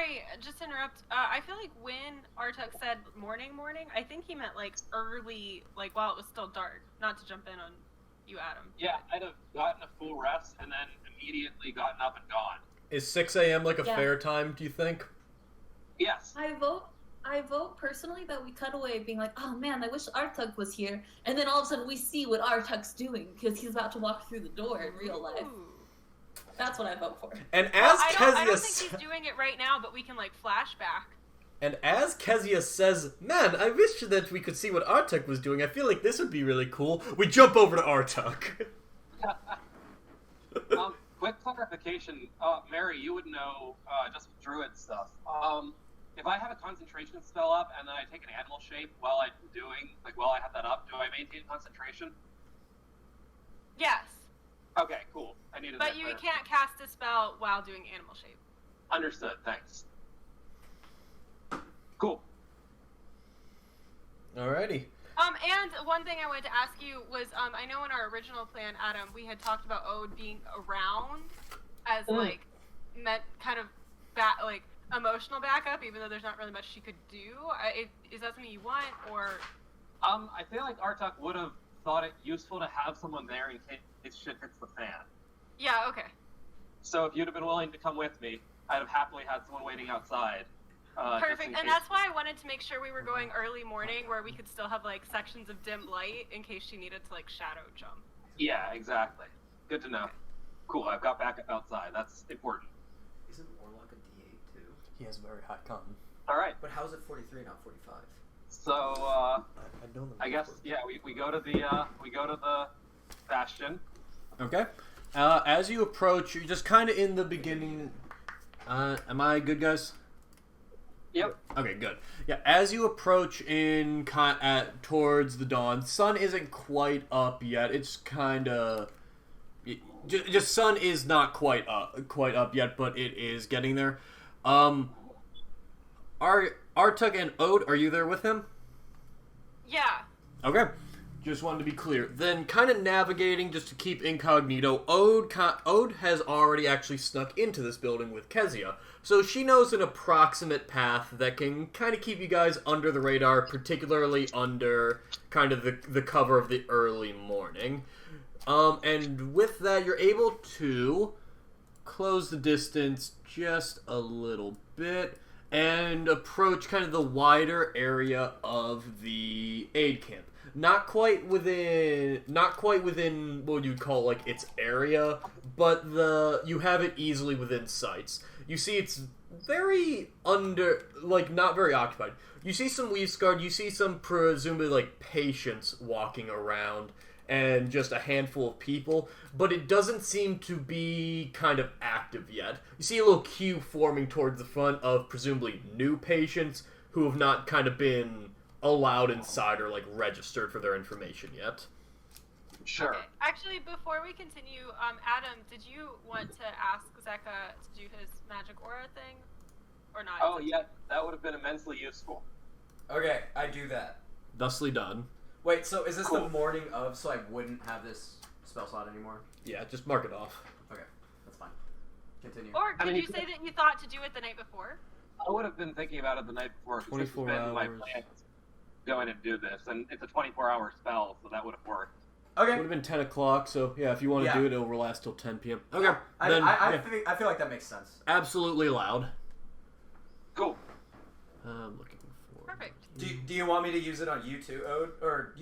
sorry, just to interrupt. I feel like when Artuk said morning, I think he meant like early, like while it was still dark. Not to jump in on you, Adam. Yeah, I'd have gotten a full rest and then immediately gotten up and gone. Is 6 a.m. like a fair time, do you think? Yes. I vote personally that we cut away being like, oh man, I wish Artuk was here. And then all of a sudden we see what Artuk's doing because he's about to walk through the door in real life. That's what I vote for. And as Kezia I don't think he's doing it right now, but we can like flashback. And as Kezia says, man, I wish that we could see what Artuk was doing. I feel like this would be really cool. We jump over to Artuk. Quick clarification. Mary, you would know, just with druid stuff. If I have a concentration spell up and then I take an animal shape while I have that up, do I maintain concentration? Yes. Okay, cool. I needed But you can't cast a spell while doing animal shape. Understood, thanks. Cool. Alrighty. And one thing I wanted to ask you was, I know in our original plan, Adam, we had talked about Ode being around as like kind of like emotional backup, even though there's not really much she could do. Is that something you want, or? I feel like Artuk would have thought it useful to have someone there in case shit hits the fan. Yeah. Okay. So if you'd have been willing to come with me, I'd have happily had someone waiting outside. Perfect, and that's why I wanted to make sure we were going early morning, where we could still have like sections of dim light in case she needed to like shadow jump. Yeah, exactly. Good to know. Okay. Cool, I've got backup outside. That's important. Isn't Warlock a D8 too? He has very high con. All right. But how is it 43, not 45? So I guess we go to the bastion. Okay. As you approach, you're just kind of in the beginning. Am I good, guys? Yep. Okay, good. Yeah, as you approach towards the dawn, sun isn't quite up yet. It's kind of just sun is not quite up yet, but it is getting there. Artuk and Ode, are you there with him? Yeah. Okay. Just wanted to be clear. Then, kind of navigating just to keep incognito, Ode has already actually snuck into this building with Kezia, so she knows an approximate path that can kind of keep you guys under the radar, particularly under kind of the cover of the early morning. And with that, you're able to close the distance just a little bit and approach kind of the wider area of the aid camp. Not quite within what you'd call like its area, but you have it easily within sights. You see it's very not very occupied. You see some Leafs Guard, you see some presumably like patients walking around, and just a handful of people, but it doesn't seem to be kind of active yet. You see a little queue forming towards the front of presumably new patients who have not kind of been allowed inside or like registered for their information yet. Sure. Okay. Actually, before we continue, Adam, did you want to ask Zeka to do his magic aura thing, or not? Oh yeah, that would have been immensely useful. Okay, I do that. Thusly done. Wait, so is this the morning of, so I wouldn't have this spell slot anymore? Yeah, just mark it off. Okay, that's fine. Continue. Or did you say that you thought to do it the night before? I would have been thinking about it the night before, because this has been my plan to go in and do this, and it's a 24-hour spell, so that would have worked. Okay. It would have been 10 o'clock, so yeah, if you want to do it, it'll last till 10 p.m. Okay. I feel like that makes sense. Absolutely allowed. Cool. Looking for... Perfect. Do you want me to use it on you too, Ode? Or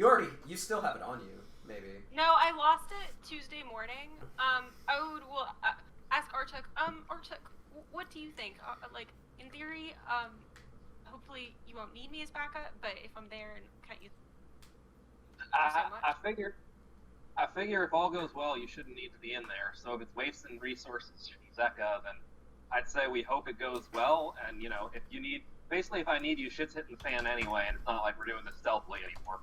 you still have it on you, maybe? No, I lost it Tuesday morning. Ode will ask Artuk. Artuk, what do you think? Like, in theory, hopefully you won't need me as backup, but if I'm there and can't use so much. I figure if all goes well, you shouldn't need to be in there. So if it's wasting resources from Zeka, then I'd say we hope it goes well. And if you need, basically, if I need you, shit's hitting the fan anyway, and it's not like we're doing this stealthily anymore.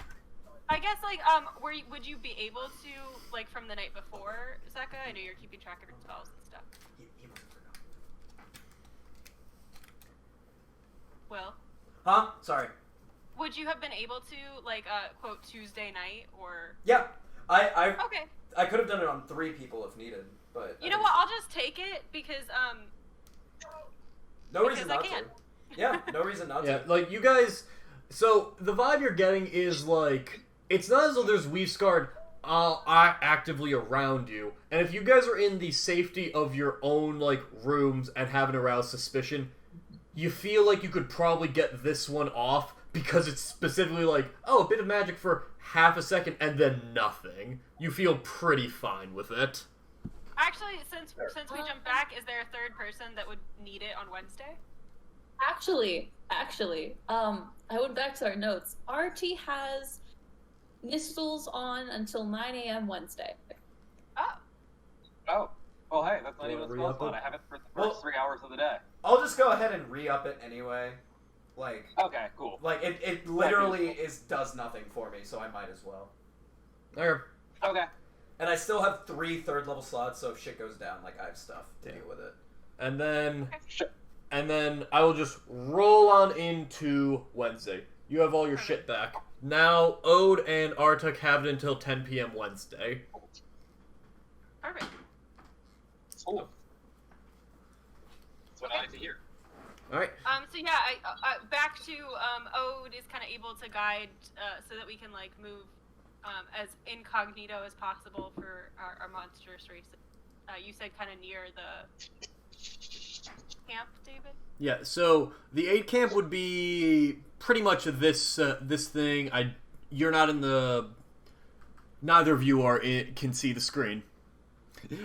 I guess would you be able to from the night before, Zeka? I know you're keeping track of your spells and stuff. He must have forgotten. Will? Huh? Sorry. Would you have been able to quote Tuesday night or? Yeah. Okay. I could have done it on 3 people if needed, but you know what? I'll just take it because No reason Because I not can. to. Yeah, no reason not Yeah, to. like, you guys... So, the vibe you're getting is, like... It's not as though there's Weavescarred actively around you. And if you guys are in the safety of your own, like, rooms and haven't aroused suspicion, you feel like you could probably get this one off because it's specifically like, oh, a bit of magic for half a second and then nothing. You feel pretty fine with it. Actually, since we jumped back, is there a third person that would need it on Wednesday? Actually, I went back to our notes. Archie has Nistles on until 9 a.m. Wednesday. Oh, well, hey, that's not You even a wanna spell re-up slot. it? I have it for the first 3 hours of the day. I'll just go ahead and re-up it anyway. Like, Okay, cool. it literally does nothing for me, so I might as well. There. Okay. And I still have 3 third-level slots, so if shit goes down, like, I have stuff to deal with it. And then... Sure. And then I will just roll on into Wednesday. You have all your shit back. Now, Ode and Artuk have it until 10 p.m. Wednesday. Perfect. Cool. That's what I like to hear. Alright. So yeah, back to Ode is kind of able to guide so that we can like move as incognito as possible for our monstrous races. You said kind of near the camp, David? Yeah, so the 8 camp would be pretty much this this thing. You're not in the... Neither of you can see the screen.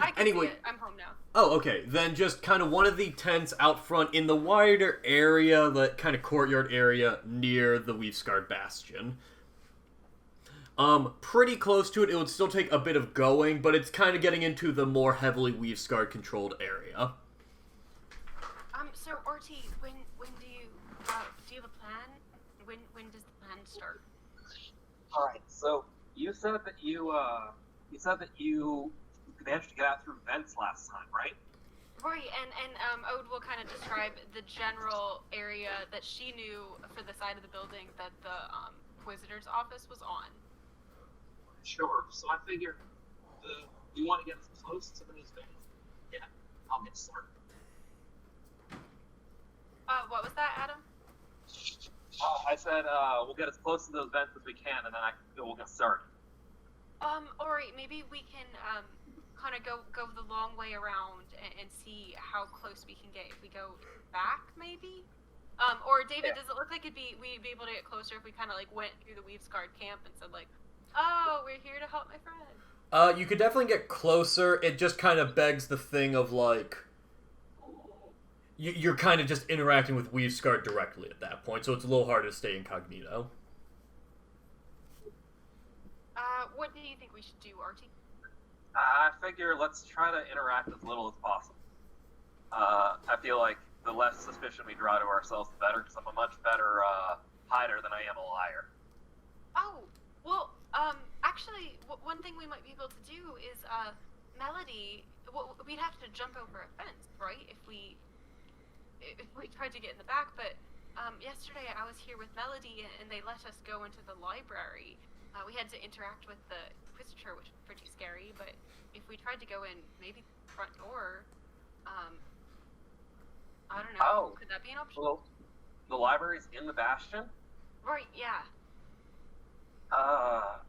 I can Anyway. see it. I'm home now. Oh, okay. Then just kind of one of the tents out front in the wider area, that kind of courtyard area near the Reclaimed Bastion. Pretty close to it. It would still take a bit of going, but it's kind of getting into the more heavily Reclaimed controlled area. So Orty, when do you have a plan? When does the plan start? All right. So you said that you managed to get out through vents last time, right? Right, and Ode will kind of describe the general area that she knew for the side of the building that the Inquisitor's office was on. Sure. So I figure you want to get as close to those vents. Yeah, I'll get started. What was that, Adam? I said we'll get as close to those vents as we can, and then we'll get started. Alright, maybe we can kind of go the long way around and see how close we can get if we go back, maybe. Or David, does it look like we'd be able to get closer if we kind of like went through the Reclaimed camp and said like, oh, we're here to help my friend? You could definitely get closer. It just kind of begs the thing of like... You're kind of just interacting with Reclaimed directly at that point, so it's a little harder to stay incognito. What do you think we should do, Artie? I figure let's try to interact as little as possible. I feel like the less suspicion we draw to ourselves, the better, because I'm a much better hider than I am a liar. Oh, well, actually, one thing we might be able to do is, Melody, we'd have to jump over a fence, right? If we tried to get in the back, but, yesterday I was here with Melody, and they let us go into the library. We had to interact with the Inquisitor, which was pretty scary, but if we tried to go in, maybe the front door, I don't know, could that be an option? Well, the library's in the Bastion? Right, yeah.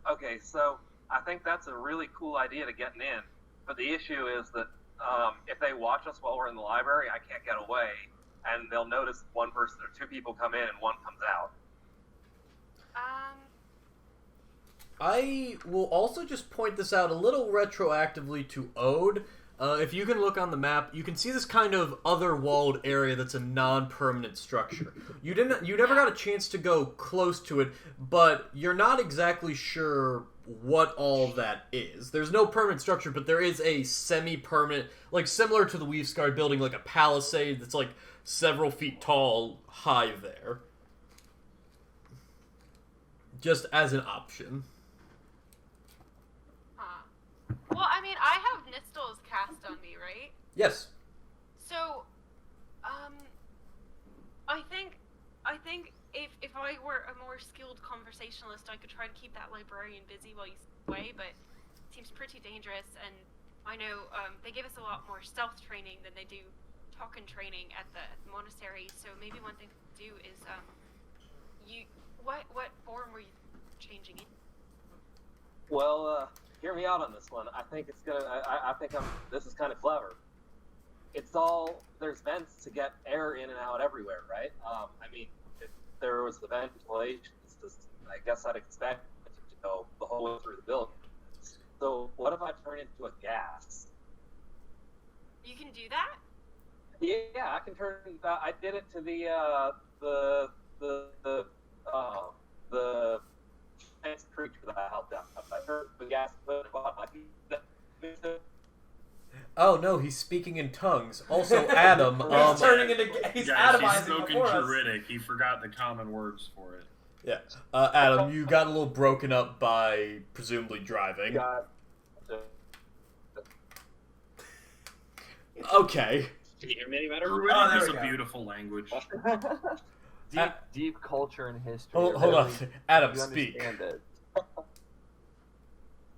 Okay, so I think that's a really cool idea to getting in, but the issue is that if they watch us while we're in the library, I can't get away, and they'll notice one person or two people come in and one comes out. I will also just point this out a little retroactively to Ode. If you can look on the map, you can see this kind of other walled area that's a non-permanent structure. You never got a chance to go close to it, but you're not exactly sure what all that is. There's no permanent structure, but there is a semi-permanent, like similar to the Reclaimed building, like a palisade that's like several feet tall, high there. Just as an option. Well, I mean, I have Nistles cast on me, right? Yes. So, I think if I were a more skilled conversationalist, I could try to keep that librarian busy while you stay away, but it seems pretty dangerous, and I know, they give us a lot more stealth training than they do talk and training at the monastery, so maybe one thing to do is what form were you changing in? Well, hear me out on this one. I think it's gonna. I think this is kind of clever. It's all there's vents to get air in and out everywhere, right? I mean, if there was the ventilation system, I guess I'd expect it to go the whole way through the building. So what if I turn it into a gas? You can do that? Yeah, I can turn. I did it to the giant creature that I helped out. I turned the gas put it. Oh no, he's speaking in tongues. Also, Adam. He's turning into. He's Guys, atomizing he's spoken before us. Druidic. He forgot the common words for it. Yeah, Adam, you got a little broken up by presumably driving. Okay. Can you hear me any better? Druidic Oh, there is we a go. beautiful language. Deep culture and history. Hold really, on, Adam, you speak. understand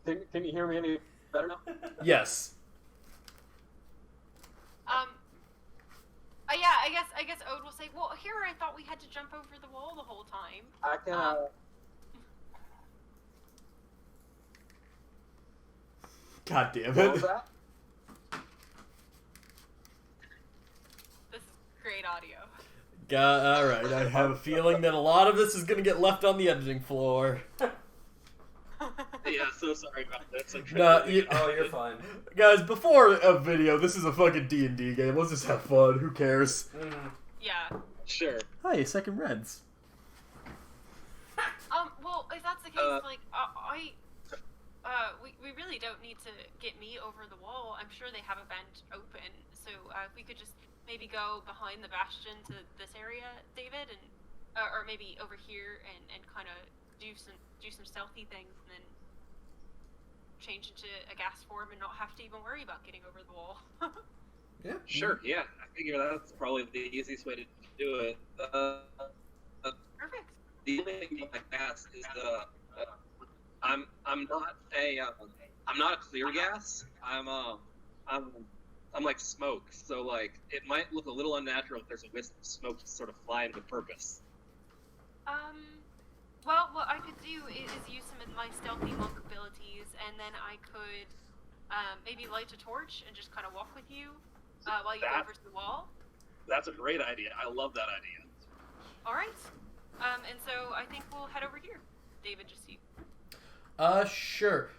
it. Can you hear me any better now? Yes. Yeah, I guess Ode will say, well, here I thought we had to jump over the wall the whole time. I can. God damn What was it. that? This is great audio. Alright, I have a feeling that a lot of this is going to get left on the editing floor. Yeah, so sorry about that. No, Oh, you're fine. guys, before a video, this is a fucking D&D game. Let's just have fun. Who cares? Mm. Yeah. Sure. Hi, second Reds. Well, if that's the case, we really don't need to get me over the wall. I'm sure they have a vent open, so if we could just maybe go behind the bastion to this area, David, and or maybe over here and kind of do some stealthy things, and then change into a gas form and not have to even worry about getting over the wall. Yeah. Sure. Yeah, I figure that's probably the easiest way to do it. Perfect. The only thing with my gas is I'm not a clear gas. I'm like smoke. So like it might look a little unnatural if there's a wisp of smoke just sort of flying with purpose. Well, what I could do is use some of my stealthy monk abilities, and then I could maybe light a torch and just kind of walk with you while you go over to the wall. That's a great idea. I love that idea. All right. And so I think we'll head over here. David, just you. Sure.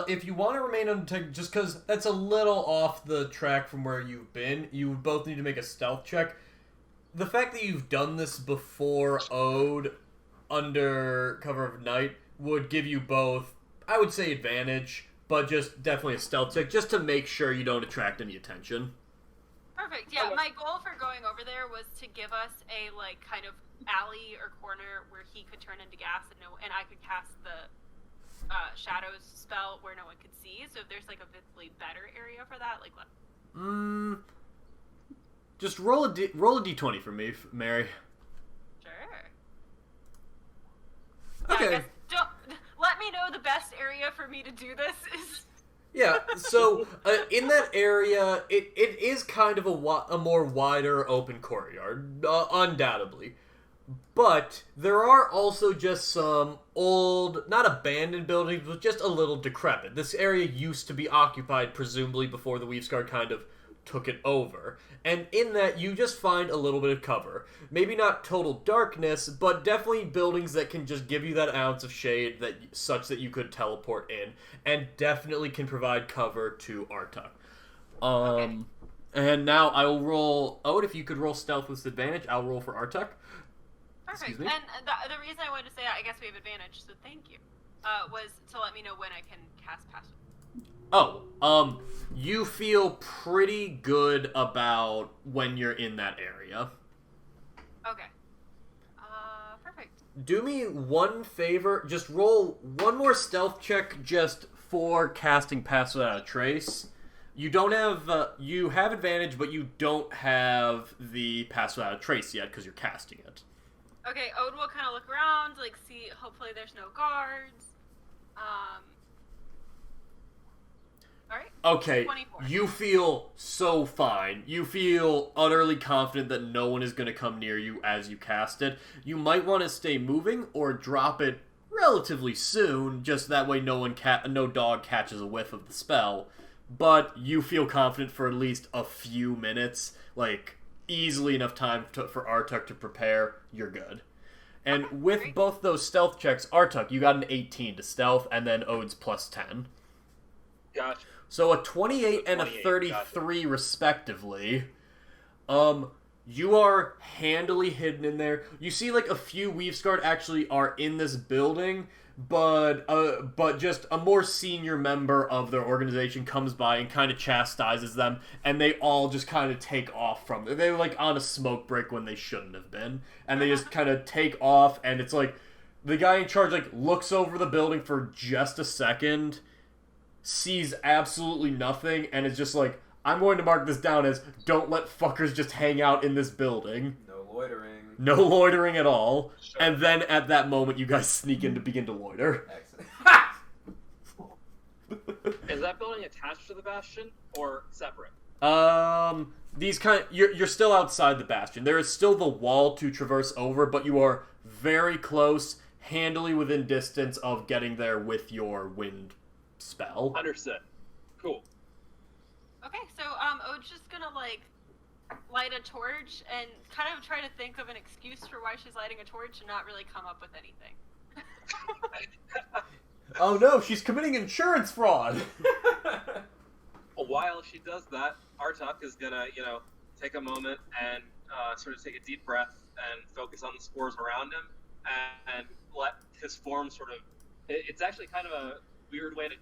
If you want to remain undetected, just because that's a little off the track from where you've been, you would both need to make a stealth check. The fact that you've done this before Ode under cover of night would give you both, I would say, advantage, but just definitely a stealth check, just to make sure you don't attract any attention. Perfect. Yeah, my goal for going over there was to give us a like kind of alley or corner where he could turn into gas and I could cast the shadows spell where no one could see. So if there's like a visibly better area for that, like what? Just roll a d20 for me, Mary. Sure. Okay. Yeah, I guess, let me know the best area for me to do this is. Yeah, so in that area, it is kind of a more wider open courtyard, undoubtedly. But there are also just some old, not abandoned buildings, but just a little decrepit. This area used to be occupied, presumably before the Weavesguard kind of took it over. And in that, you just find a little bit of cover. Maybe not total darkness, but definitely buildings that can just give you that ounce of shade such that you could teleport in, and definitely can provide cover to Artuk. Okay. And now I will roll... Ode, if you could roll stealth with advantage, I'll roll for Artuk. Perfect. Excuse me? And the reason I wanted to say, I guess we have advantage, so thank you, was to let me know when I can cast passive. Oh, you feel pretty good about when you're in that area. Okay. Perfect. Do me one favor, just roll one more stealth check just for casting Pass Without a Trace. You don't have, you have advantage, but you don't have the Pass Without a Trace yet because you're casting it. Okay, Ode will kind of look around, like, see, hopefully there's no guards. Alright. Okay, 24. you feel so fine. You feel utterly confident that no one is going to come near you as you cast it. You might want to stay moving or drop it relatively soon, just that way no dog catches a whiff of the spell. But you feel confident for at least a few minutes, like easily enough time for Artuk to prepare. You're good. And with both those stealth checks, Artuk, you got an 18 to stealth, and then Ode's plus 10. Gotcha. So a 28 and a 28, 33 respectively. You are handily hidden in there. You see like a few Weavesguard actually are in this building, but just a more senior member of their organization comes by and kind of chastises them, and they all just kind of take off from it. They're like on a smoke break when they shouldn't have been, and they just kind of take off, and it's like the guy in charge like looks over the building for just a second, sees absolutely nothing, and is just like, I'm going to mark this down as don't let fuckers just hang out in this building. No loitering. No loitering at all. Sure. And then at that moment, you guys sneak in to begin to loiter. Excellent. Is that building attached to the Bastion or separate? You're still outside the Bastion. There is still the wall to traverse over, but you are very close, handily within distance of getting there with your wind spell. Understood. Cool. Okay, so Ode's just gonna like light a torch and kind of try to think of an excuse for why she's lighting a torch and not really come up with anything. Oh no, she's committing insurance fraud. While she does that, Artuk is gonna, take a moment and sort of take a deep breath and focus on the spores around him and let his form sort of. It's actually kind of a weird way to.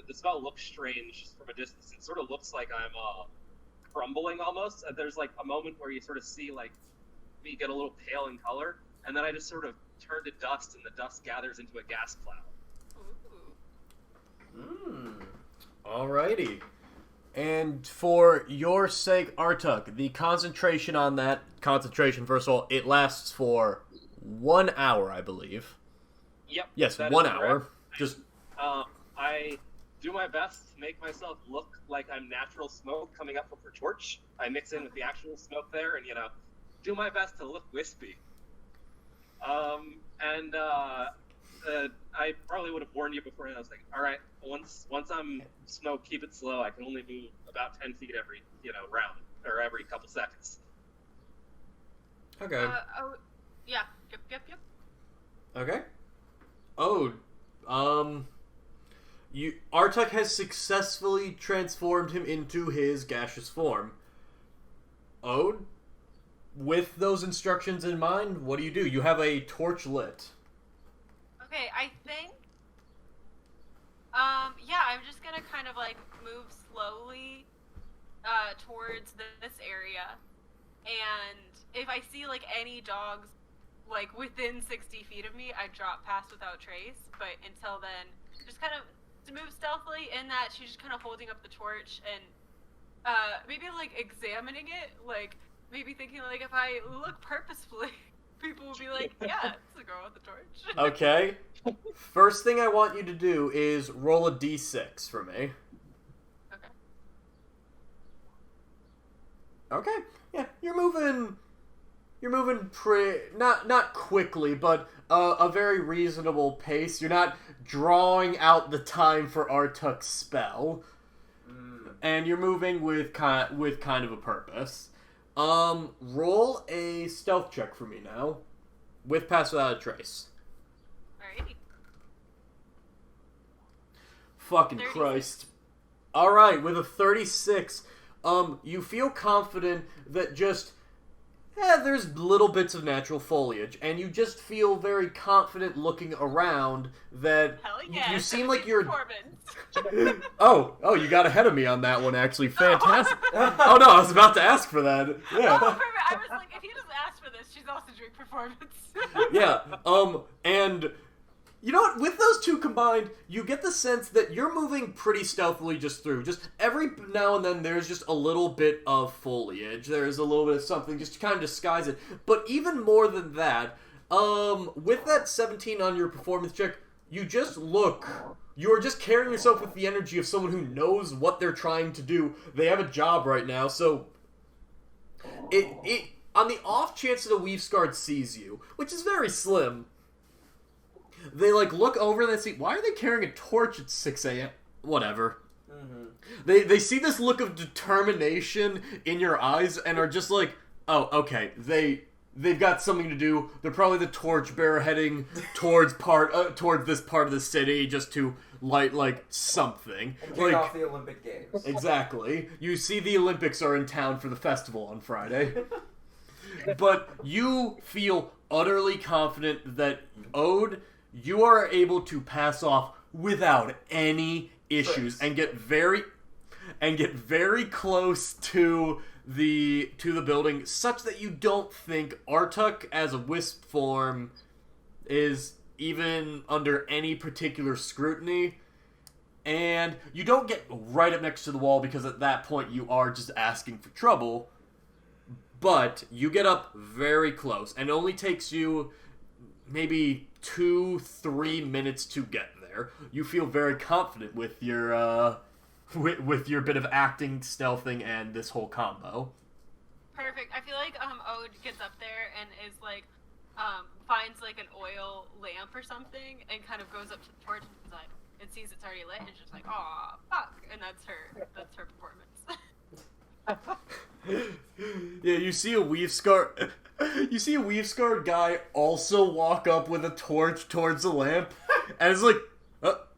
The spell looks strange from a distance. It sort of looks like I'm crumbling almost. And there's like a moment where you sort of see like me get a little pale in color, and then I just sort of turn to dust, and the dust gathers into a gas cloud. Alrighty. And for your sake, Artuk, the concentration on that first of all, it lasts for 1 hour, I believe. Yep. Yes, 1 hour. Just. I do my best to make myself look like I'm natural smoke coming up from her torch. I mix in with the actual smoke there, and do my best to look wispy. I probably would have warned you before. And I was like, all right, once I'm smoke, keep it slow. I can only move about 10 feet every round or every couple seconds. Okay. Yeah. Yep. Okay. Oh, Artuk has successfully transformed him into his gaseous form. Ode, with those instructions in mind, what do? You have a torch lit. Okay, I think, I'm just gonna kind of like move slowly, towards this area, and if I see like any dogs, like within 60 feet of me, I drop past without trace, but until then, just kind of to move stealthily in that she's just kind of holding up the torch and, maybe like examining it, like maybe thinking like if I look purposefully, people will be like, yeah, it's a girl with a torch. Okay. First thing I want you to do is roll a d6 for me. Okay. Yeah, you're moving pretty, not quickly, but a very reasonable pace. You're not drawing out the time for Artuk's spell. And you're moving with kind of a purpose. Roll a stealth check for me now. With pass without a trace. Alrighty. Fucking 36. Christ. Alright, with a 36, you feel confident that just, there's little bits of natural foliage, and you just feel very confident looking around that Hell yeah, you seem like you're... performance. Oh, you got ahead of me on that one, actually. Fantastic. Oh no, I was about to ask for that. Yeah. Oh, perfect. I was like, if he just asked for this, she's also doing performance. Yeah, and you know what? With those two combined, you get the sense that you're moving pretty stealthily just through. Just every now and then, there's just a little bit of foliage. There's a little bit of something just to kind of disguise it. But even more than that, with that 17 on your performance check, you You are just carrying yourself with the energy of someone who knows what they're trying to do. They have a job right now, so it on the off chance that a Weave Guard sees you, which is very slim, they like look over and they see, why are they carrying a torch at 6 a.m.? Whatever. Mm-hmm. They see this look of determination in your eyes and are just like, oh, okay, they've got something to do. They're probably the torchbearer heading towards this part of the city just to light like something. And kick off the Olympic Games. Exactly. You see the Olympics are in town for the festival on Friday. But you feel utterly confident that Ode, you are able to pass off without any issues and get very close to the building, such that you don't think Artuk as a wisp form is even under any particular scrutiny. And you don't get right up next to the wall because at that point you are just asking for trouble. But you get up very close, and it only takes you maybe 2-3 minutes to get there. You feel very confident with your with your bit of acting, stealthing, and this whole combo. Perfect. I feel like Ode gets up there and is like finds like an oil lamp or something and kind of goes up to the torch and is like, and sees it's already lit and is just like, aw, fuck, and that's her performance. Yeah, you see a Weave Scar guy also walk up with a torch towards the lamp, and it's like,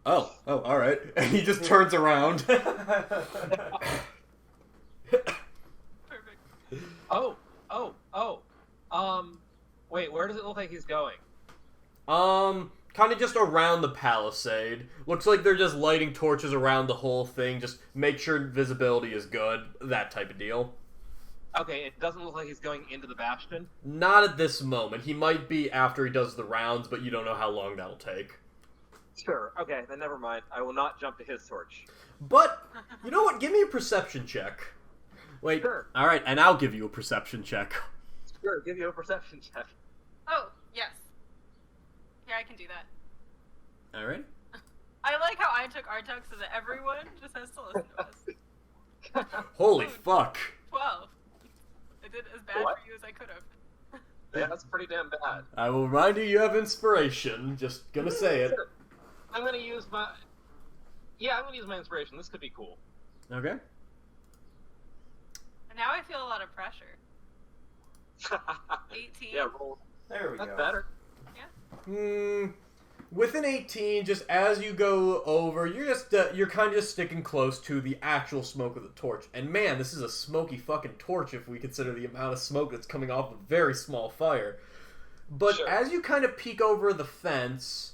oh, all right, and he just turns around. Perfect. Wait, where does it look like he's going? Kind of just around the palisade. Looks like they're just lighting torches around the whole thing, just make sure visibility is good, that type of deal. Okay, it doesn't look like he's going into the bastion. Not at this moment. He might be after he does the rounds, but you don't know how long that'll take. Sure, okay, then never mind. I will not jump to his torch. But, you know what? Give me a perception check. Wait, Sure. Alright, and I'll give you a perception check. Sure, give you a perception check. Oh, yes. Yeah, I can do that. Alright. I like how I took Artuk so that everyone just has to listen to us. Holy fuck. 12. I did as bad What? for you as I could have. Yeah, that's pretty damn bad. I will remind you have inspiration. Just gonna say it. Sure. I'm gonna use my... Yeah, I'm gonna use my inspiration. This could be cool. Okay. And now I feel a lot of pressure. 18. Yeah, roll. There we That's go. better. With an 18, just as you go over, you're kind of just sticking close to the actual smoke of the torch. And man, this is a smoky fucking torch if we consider the amount of smoke that's coming off a very small fire. But Sure. as you kind of peek over the fence,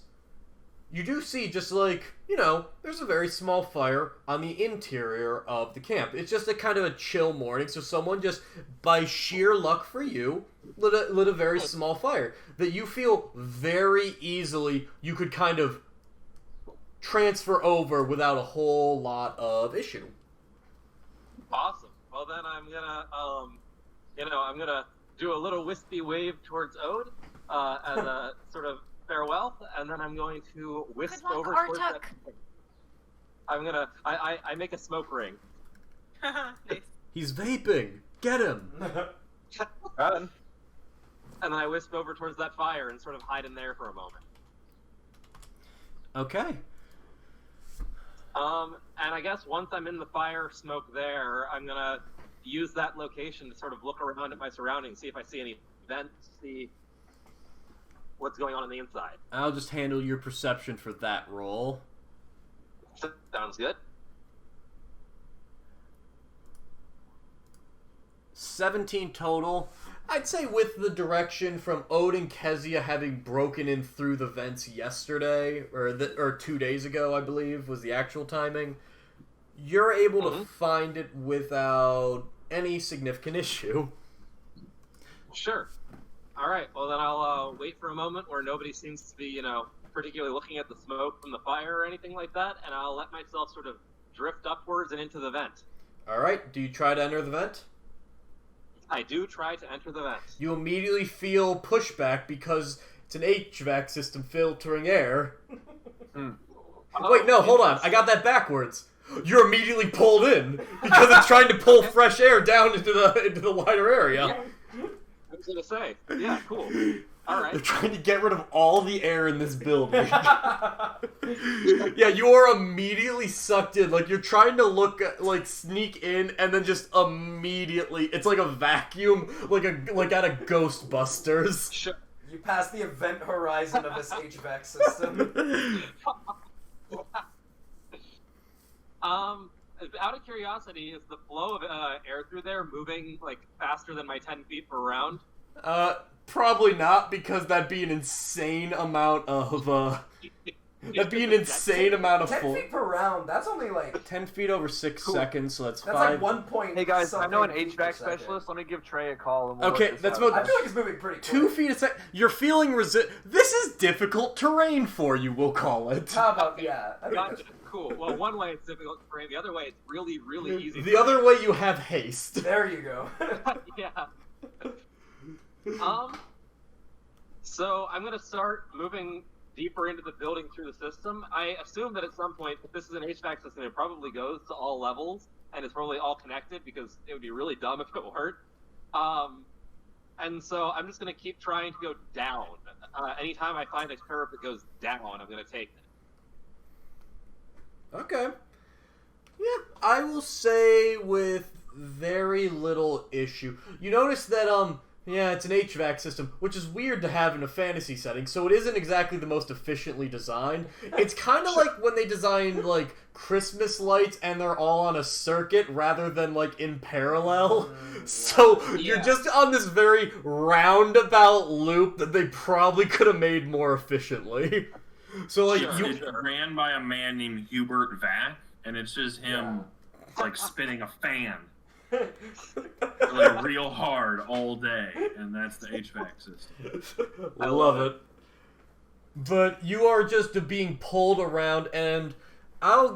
you do see just like, there's a very small fire on the interior of the camp. It's just a kind of a chill morning, so someone just, by sheer luck for you, lit a very small fire that you feel very easily you could kind of transfer over without a whole lot of issue. Awesome. Well, then I'm gonna, I'm gonna do a little wispy wave towards Ode as a sort of farewell, and then I'm going to wisp Good luck, over towards Artuk. that. I'm gonna, I make a smoke ring. Nice. He's vaping. Get him. And then I wisp over towards that fire and sort of hide in there for a moment. Okay. And I guess once I'm in the fire smoke there, I'm gonna use that location to sort of look around at my surroundings, see if I see any vents, see what's going on the inside. I'll just handle your perception for that roll. Sounds good. 17 total. I'd say with the direction from Ode and Kezia having broken in through the vents yesterday, or 2 days ago, I believe, was the actual timing, you're able to find it without any significant issue. Sure. All right. Well, then I'll wait for a moment where nobody seems to be, particularly looking at the smoke from the fire or anything like that, and I'll let myself sort of drift upwards and into the vent. Alright, do you try to enter the vent? I do try to enter the vent. You immediately feel pushback because it's an HVAC system filtering air. Wait, no, hold on. I got that backwards. You're immediately pulled in because it's trying to pull fresh air down into the wider area. Yeah. I was gonna say. Yeah, cool. All right. They're trying to get rid of all the air in this building. Yeah, you are immediately sucked in. Like, you're trying to sneak in, and then just immediately, it's like a vacuum, like out of Ghostbusters. Sure. You pass the event horizon of this HVAC system. Out of curiosity, is the flow of air through there moving like faster than my 10 feet per round? Probably not, because that'd be an insane amount of that'd be an insane amount of 10 flow. feet per round, that's only like... 10 feet over 6 Cool. seconds, so that's That's 5. like 1 point. Hey guys, I know an something feet per HVAC second. specialist. Let me give Trey a call. And we'll Okay, work this that's out. about I feel like it's moving pretty quick. 2 feet a second. You're feeling This is difficult terrain for you, we'll call it. How about, yeah. I think Gotcha. that's- Cool. Well, one way it's difficult for me. The other way it's really, really easy. The other way you have haste. There you go. Yeah. So I'm gonna start moving deeper into the building through the system. I assume that at some point, if this is an HVAC system, it probably goes to all levels and it's probably all connected because it would be really dumb if it weren't. And so I'm just gonna keep trying to go down. Anytime I find a curve that goes down, I'm gonna take it. Okay. Yeah, I will say with very little issue. You notice that, yeah, it's an HVAC system, which is weird to have in a fantasy setting, so it isn't exactly the most efficiently designed. It's kind of like when they design, like, Christmas lights and they're all on a circuit rather than, like, in parallel. So you're just on this very roundabout loop that they probably could have made more efficiently. So, like, It's ran by a man named Hubert Vack, and it's just him, like, spinning a fan. Like, real hard all day, and that's the HVAC system. I love it. But you are just being pulled around, and I'll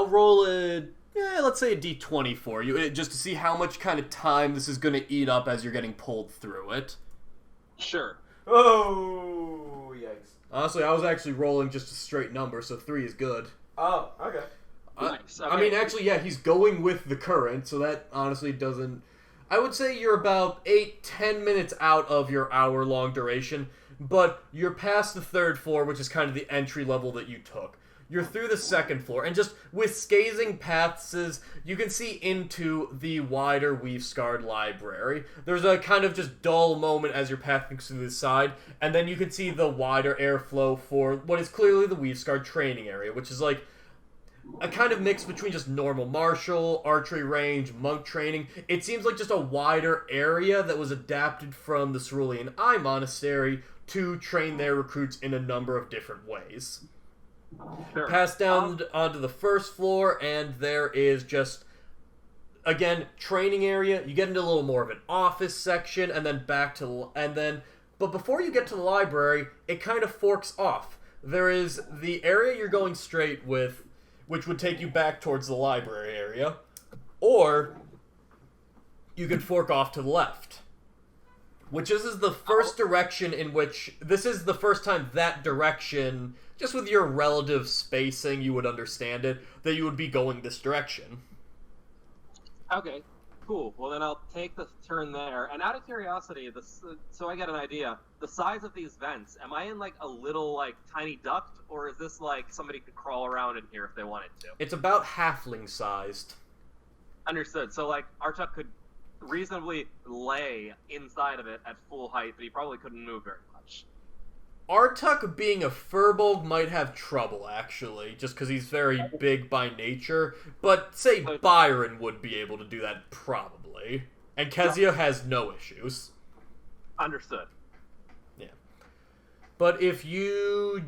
roll let's say a d20 for you, just to see how much kind of time this is going to eat up as you're getting pulled through it. Sure. Oh, yikes. Honestly, I was actually rolling just a straight number, so 3 is good. Oh, okay. Nice. I mean, actually, yeah, he's going with the current, so that honestly doesn't... I would say you're about 8-10 minutes out of your hour-long duration, but you're past the 3rd floor, which is kind of the entry level that you took. You're through the 2nd floor, and just with scathing paths, you can see into the wider weave-scarred library. There's a kind of just dull moment as you're passing through the side, and then you can see the wider airflow for what is clearly the weave-scarred training area, which is like a kind of mix between just normal martial, archery range, monk training. It seems like just a wider area that was adapted from the Cerulean Eye Monastery to train their recruits in a number of different ways. Sure. Pass down onto the 1st floor, and there is just, again, training area. You get into a little more of an office section, and then but before you get to the library, it kind of forks off. There is the area you're going straight with, which would take you back towards the library area, or you could fork off to the left. Which is the first direction in which... This is the first time that direction, just with your relative spacing, you would understand it, that you would be going this direction. Okay, cool. Well, then I'll take the turn there. And out of curiosity, so I get an idea, the size of these vents, am I in, like, a little, like, tiny duct, or is this, like, somebody could crawl around in here if they wanted to? It's about halfling-sized. Understood. So, like, Artuk could reasonably lay inside of it at full height, but he probably couldn't move very much. Artuk, being a furbolg, might have trouble, actually, just because he's very big by nature. But, say, Byron would be able to do that, probably. And Kezia has no issues. Understood. Yeah. But if you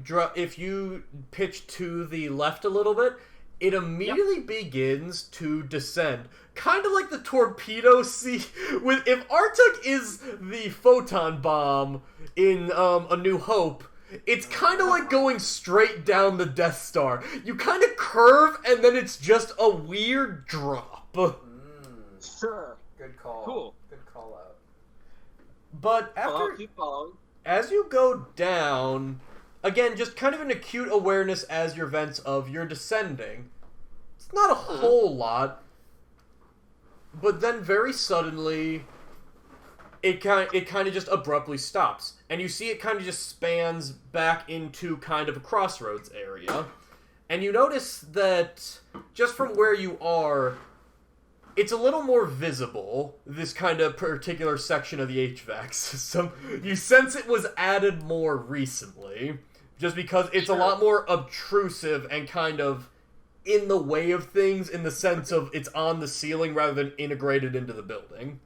pitch to the left a little bit, it immediately begins to descend. Kind of like the torpedo sea. If Artuk is the photon bomb in A New Hope, it's kind of like going straight down the Death Star. You kind of curve, and then it's just a weird drop. Sure. Good call. Cool. Good call out. But Well, after... I'll keep following. As you go down, again, just kind of an acute awareness as your vents of you're descending. It's not a whole lot, but then very suddenly, it kind of just abruptly stops, and you see it kind of just spans back into kind of a crossroads area, and you notice that just from where you are, it's a little more visible, this kind of particular section of the HVAC system. You sense it was added more recently, just because it's a lot more obtrusive and kind of in the way of things, in the sense of it's on the ceiling rather than integrated into the building.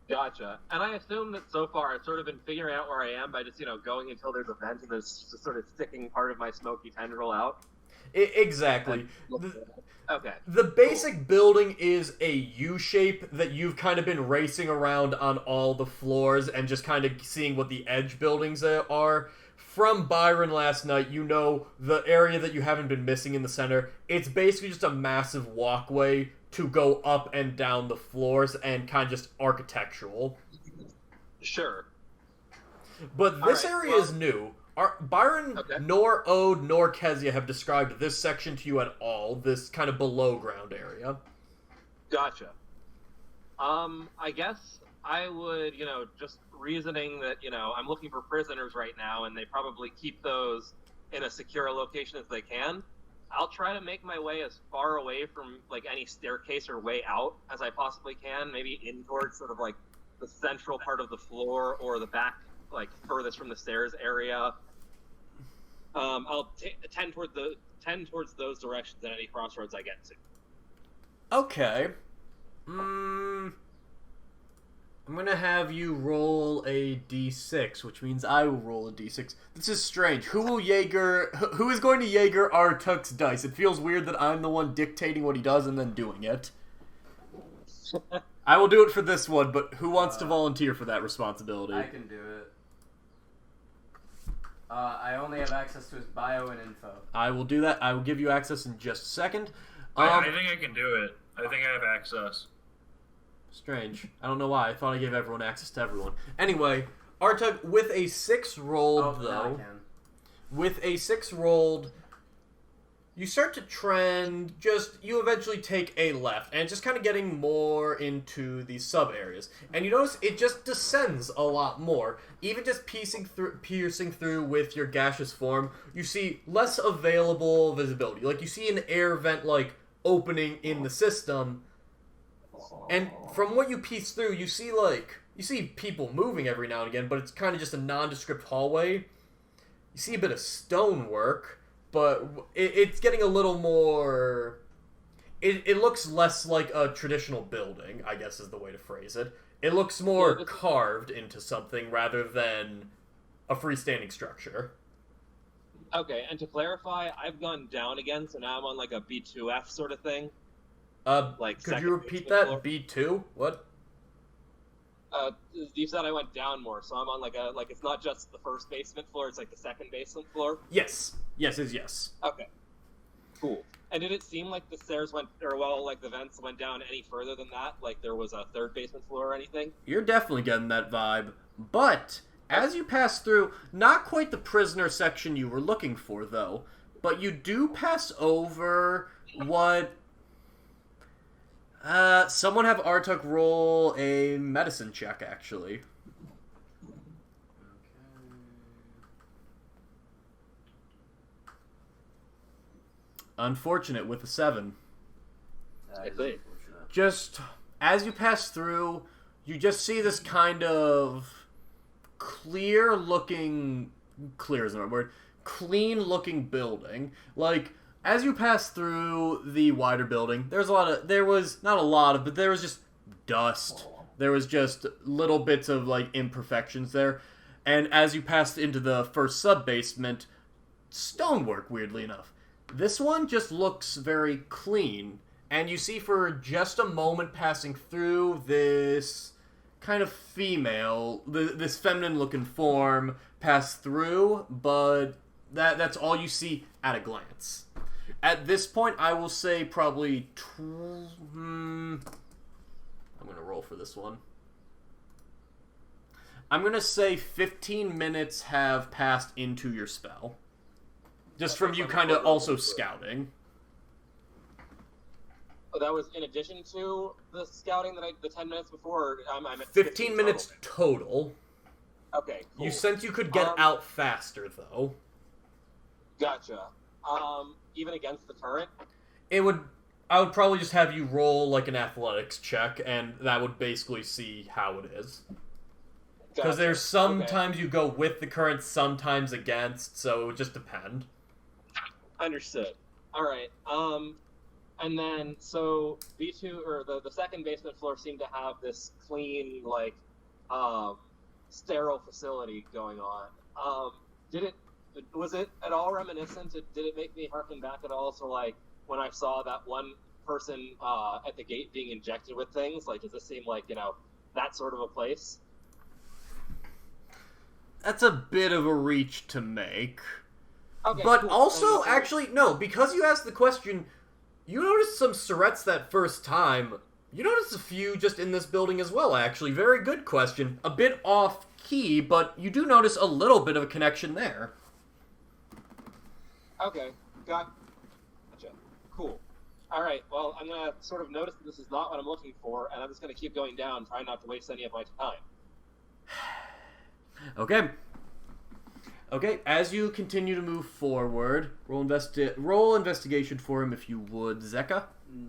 Gotcha. And I assume that so far I've sort of been figuring out where I am by just, going until there's a vent and there's just sort of sticking part of my smoky tendril out. Exactly. Okay. The basic building is a U-shape that you've kind of been racing around on all the floors and just kind of seeing what the edge buildings are. From Byron last night, the area that you haven't been missing in the center, it's basically just a massive walkway to go up and down the floors and kind of just architectural. Sure. But this area is new. Byron, nor Ode, nor Kezia have described this section to you at all, this kind of below ground area. Gotcha. I guess I would, just reasoning that, I'm looking for prisoners right now, and they probably keep those in a secure location as they can. I'll try to make my way as far away from, any staircase or way out as I possibly can, maybe in towards sort of, the central part of the floor or the back, furthest from the stairs area. I'll tend towards those directions at any crossroads I get to. Okay. I'm gonna have you roll a d6, which means I will roll a d6. This is strange. Who is going to Jaeger Artuk's dice? It feels weird that I'm the one dictating what he does and then doing it. I will do it for this one, but who wants to volunteer for that responsibility? I can do it. I only have access to his bio and info. I will do that. I will give you access in just a second. I think I can do it. I think I have access. Strange. I don't know why. I thought I gave everyone access to everyone. Anyway, Artuk, with a 6 rolled, with a 6 rolled, you start to trend, you eventually take a left, and it's just kind of getting more into these sub-areas. And you notice it just descends a lot more. Even just piercing through with your gaseous form, you see less available visibility. You see an air vent, opening in the system, and from what you piece through, you see people moving every now and again, but it's kind of just a nondescript hallway. You see a bit of stonework, but it's getting a little more... It looks less like a traditional building, I guess is the way to phrase it. It looks more carved into something rather than a freestanding structure. Okay, and to clarify, I've gone down again, so now I'm on a B2F sort of thing. Could you repeat that? Floor. B2? What? You said I went down more, so I'm on it's not just the first basement floor, it's the second basement floor? Yes. Yes is yes. Okay. Cool. And did it seem like the stairs the vents went down any further than that? There was a third basement floor or anything? You're definitely getting that vibe. But, as you pass through, not quite the prisoner section you were looking for, though, but you do pass over what... someone have Artuk roll a medicine check, actually. Unfortunate with a 7. I see. Just, as you pass through, you just see this kind of clean-looking building. As you pass through the wider building, there was just dust. There was just little bits of, imperfections there. And as you passed into the first sub-basement, stonework, weirdly enough. This one just looks very clean. And you see for just a moment passing through this kind of this feminine-looking form pass through, but that's all you see at a glance. At this point, I will say probably... I'm going to roll for this one. I'm going to say 15 minutes have passed into your spell. Just from you kind of also scouting. Oh, that was in addition to the scouting the 10 minutes before. Or I'm at 15 minutes total. Okay, cool. You sense you could get out faster, though. Gotcha. Even against the turret? I would probably just have you roll like an athletics check, and that would basically see how it is. Because there's sometimes you go with the current, sometimes against, so it would just depend. Understood. Alright, and then, so, B2, or the second basement floor seemed to have this clean, like, sterile facility going on. Was it at all reminiscent? Did it make me harken back at all to, like, when I saw that one person at the gate being injected with things? Like, does this seem like, that sort of a place? That's a bit of a reach to make. Okay, but cool. also, actually, no, because you asked the question, you noticed some Surrettes that first time. You noticed a few just in this building as well, actually. Very good question. A bit off-key, but you do notice a little bit of a connection there. Okay, gotcha. Cool. Alright, well, I'm going to sort of notice that this is not what I'm looking for, and I'm just going to keep going down, trying not to waste any of my time. Okay, as you continue to move forward, roll investigation for him if you would, Zeka.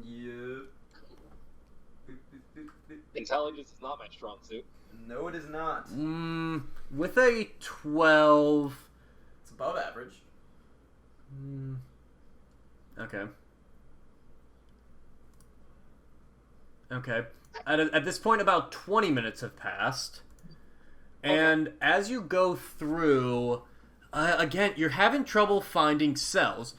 Yep. Intelligence is not my strong suit. No, it is not. With a 12... It's above average. Okay. Okay. At this point, about 20 minutes have passed. And as you go through, again, you're having trouble finding cells.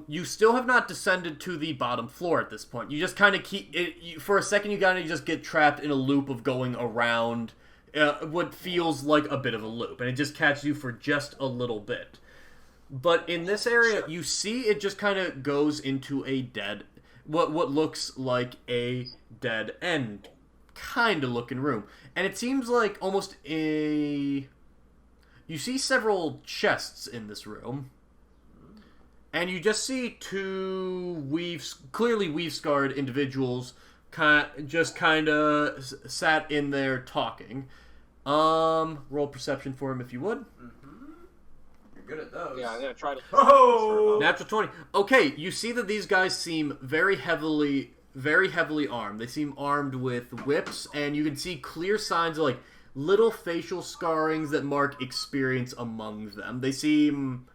You still have not descended to the bottom floor at this point. You just kind of keep it. For a second, you gotta just get trapped in a loop of going around what feels like a bit of a loop, and it just catches you for just a little bit. But in this area, you see it just kind of goes into a what looks like a dead end kind of looking room. And it seems like almost you see several chests in this room. And you just see two clearly weave-scarred individuals just kind of sat in there talking. Roll perception for him if you would. You're good at those. Yeah, I'm going to try to... Oh! Natural 20. Okay, you see that these guys seem very heavily armed. They seem armed with whips, and you can see clear signs of, like, little facial scarrings that mark experience among them. They seem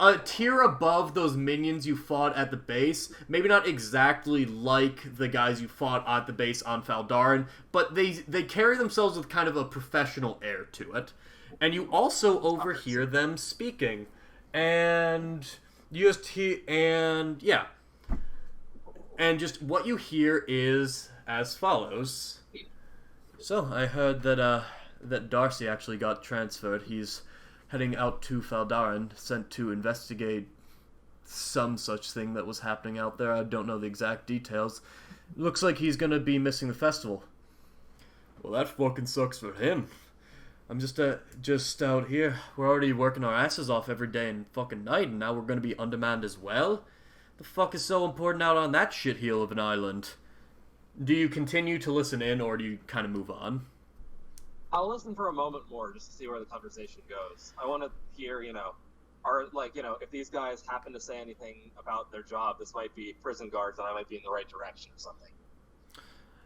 a tier above those minions you fought at the base. Maybe not exactly like the guys you fought at the base on Faldaran, but they carry themselves with kind of a professional air to it. And you also overhear them speaking. And you just hear... And, yeah. And just what you hear is as follows. So, I heard that Darcy actually got transferred. He's heading out to Faldaran, sent to investigate some such thing that was happening out there. I don't know the exact details. Looks like he's gonna be missing the festival. Well, that fucking sucks for him. I'm just out here. We're already working our asses off every day and fucking night, and now we're gonna be undermanned as well? The fuck is so important out on that shitheel of an island? Do you continue to listen in, or do you kind of move on? I'll listen for a moment more just to see where the conversation goes. I want to hear, if these guys happen to say anything about their job, this might be prison guards and I might be in the right direction or something.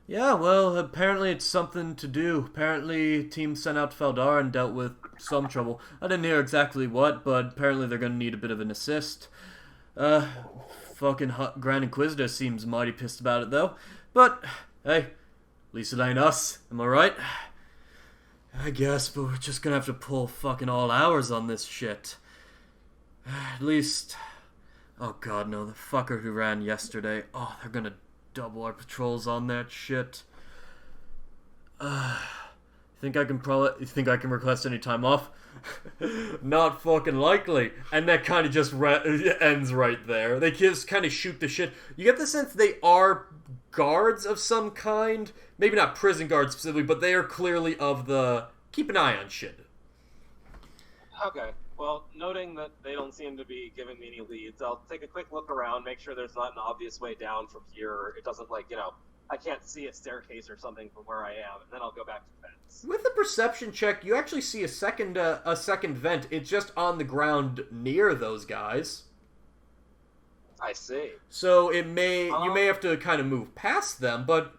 Yeah, well, apparently it's something to do. Apparently, team sent out to Faldar and dealt with some trouble. I didn't hear exactly what, but apparently they're going to need a bit of an assist. Fucking Grand Inquisitor seems mighty pissed about it, though. But, hey, at least it ain't us. Am I right? I guess, but we're just gonna have to pull fucking all hours on this shit. At least... Oh god, no, the fucker who ran yesterday. Oh, they're gonna double our patrols on that shit. Think I can request any time off? Not fucking likely. And that kind of just ends right there. They just kind of shoot the shit. You get the sense they are guards of some kind. Maybe not prison guards specifically, but they are clearly of the keep an eye on shit. Okay. Well, noting that they don't seem to be giving me any leads, I'll take a quick look around, make sure there's not an obvious way down from here. It doesn't, like, I can't see a staircase or something from where I am, and then I'll go back to the fence. With a perception check, you actually see a second vent. It's just on the ground near those guys. I see. So you may have to kind of move past them, but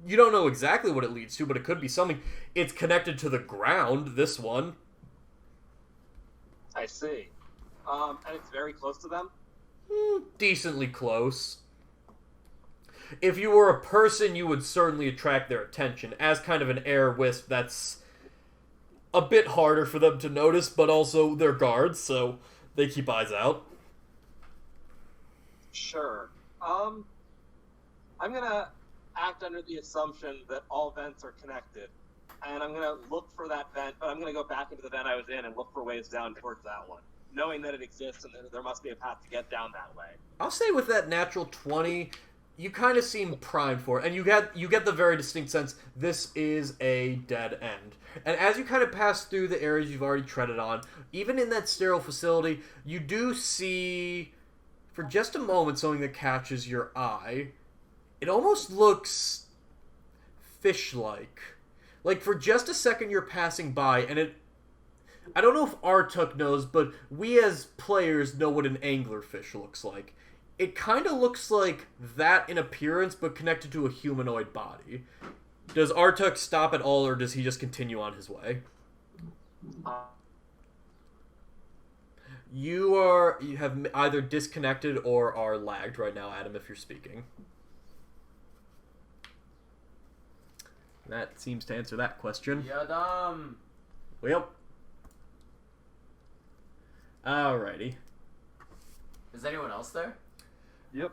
you don't know exactly what it leads to, but it could be something. It's connected to the ground, this one. I see. And it's very close to them? Decently close. If you were a person, you would certainly attract their attention. As kind of an air wisp, that's a bit harder for them to notice, but also they're guards, so they keep eyes out. Sure. I'm gonna act under the assumption that all vents are connected. And I'm gonna look for that vent, but I'm gonna go back into the vent I was in and look for ways down towards that one, knowing that it exists and there must be a path to get down that way. I'll say with that natural 20, you kind of seem primed for it, and you get the very distinct sense this is a dead end. And as you kind of pass through the areas you've already treaded on, even in that sterile facility, you do see, for just a moment, something that catches your eye. It almost looks fish-like. Like, for just a second you're passing by, and I don't know if Artuk knows, but we as players know what an anglerfish looks like. It kind of looks like that in appearance, but connected to a humanoid body. Does Artuk stop at all, or does he just continue on his way? You have either disconnected or are lagged right now, Adam, if you're speaking. That seems to answer that question. Yadam. Well. Alrighty. Is anyone else there? Yep.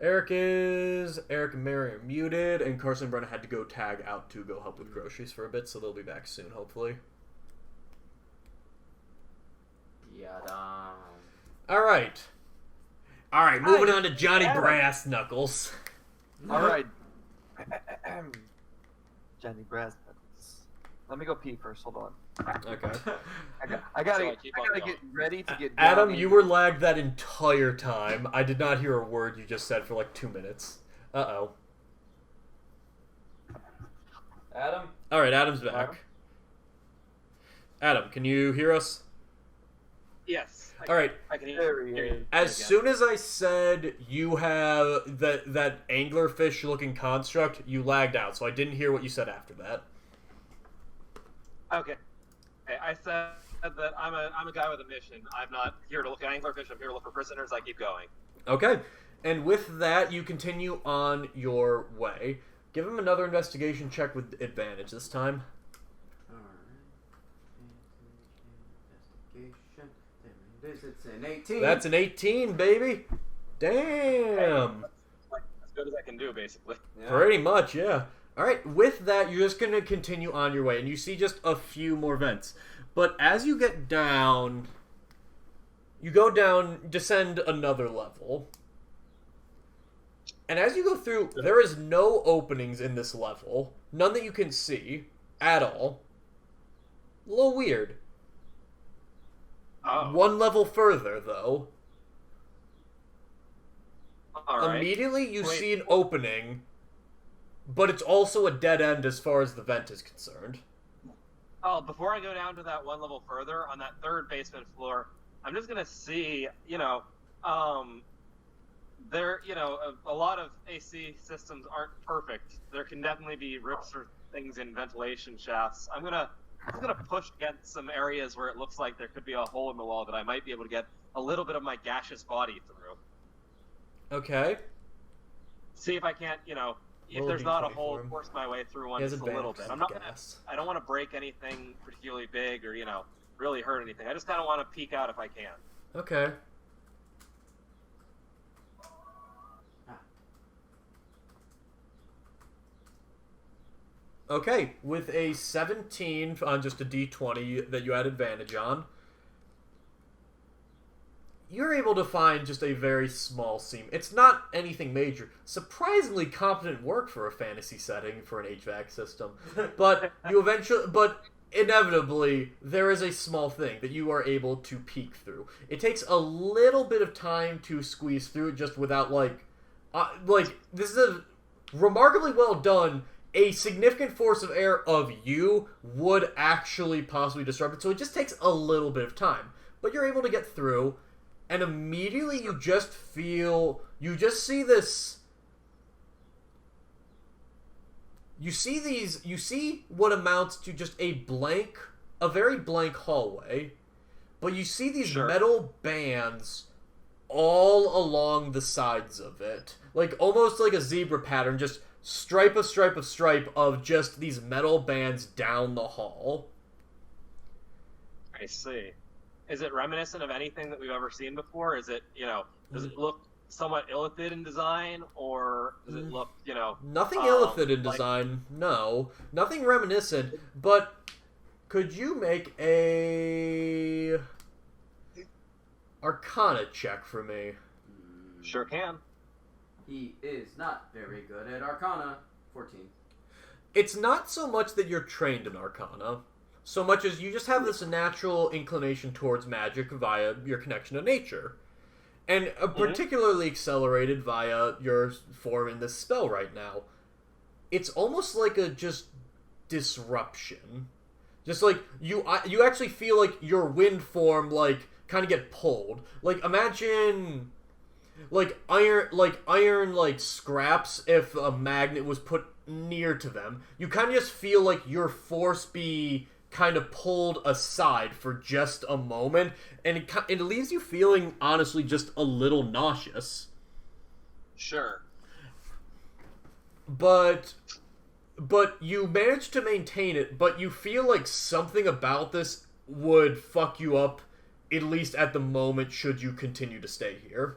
Eric and Mary are muted, and Carson and Brenna had to go tag out to go help with groceries for a bit, so they'll be back soon, hopefully. Yadam. Alright, moving on to Johnny Brass Knuckles. All right. Johnny Brass Knuckles. Let me go pee first. Hold on. Okay. I gotta So keep on get going. ready to get. Adam, down you were lagged that entire time. I did not hear a word you just said for like 2 minutes. Uh-oh. Adam? Alright, Adam's back. Adam, can you hear us? Yes. Alright, I can There he hear is. you. as soon as I said you have that anglerfish-looking construct, you lagged out, so I didn't hear what you said after that. Okay. I said that I'm a guy with a mission. I'm not here to look at anglerfish. I'm here to look for prisoners. I keep going. Okay, and with that, you continue on your way. Give him another investigation check with advantage this time. It's an 18. That's an 18, baby. Damn. Like, as good as I can do, basically. Yeah. Pretty much, yeah. Alright, with that, you're just going to continue on your way, and you see just a few more vents. But as you get down, you go down, descend another level. And as you go through, there is no openings in this level. None that you can see at all. A little weird. Oh. One level further, though. All right. Immediately you Wait. see an opening, but it's also a dead end as far as the vent is concerned. Oh, before I go down to that one level further, on that third basement floor, I'm just gonna see, there, a lot of AC systems aren't perfect. There can definitely be rips or things in ventilation shafts. I'm gonna push against some areas where it looks like there could be a hole in the wall that I might be able to get a little bit of my gaseous body through. Okay. See if I can't, if Roll a there's not a D20 hole, for him. force my way through one He has just a little bit. advantage I'm 'cause not. of gas. I don't want to break anything particularly big or really hurt anything. I just kind of want to peek out if I can. Okay. Okay, with a 17 on just a D20 that you had advantage on, you're able to find just a very small seam. It's not anything major. Surprisingly competent work for a fantasy setting for an HVAC system. But inevitably, there is a small thing that you are able to peek through. It takes a little bit of time to squeeze through it just without, this is a remarkably well done. A significant force of air of you would actually possibly disrupt it, so it just takes a little bit of time. But you're able to get through, and immediately you just see this... You see what amounts to just a very blank hallway, but you see these metal bands all along the sides of it. Like, almost like a zebra pattern, just stripe of stripe of stripe of just these metal bands down the hall. I see. Is it reminiscent of anything that we've ever seen before? Is it, does it look somewhat illithid in design, or does it look, Nothing illithid in design, no. Nothing reminiscent, but could you make a Arcana check for me? Sure can. He is not very good at Arcana. 14. It's not so much that you're trained in Arcana, so much as you just have this natural inclination towards magic via your connection to nature. And particularly accelerated via your form in this spell right now. It's almost like a just disruption. Just like, you actually feel like your wind form, kind of get pulled. Imagine... iron scraps if a magnet was put near to them. You kind of just feel like your force be kind of pulled aside for just a moment, and it leaves you feeling, honestly, just a little nauseous. Sure. But you manage to maintain it, but you feel like something about this would fuck you up, at least at the moment, should you continue to stay here.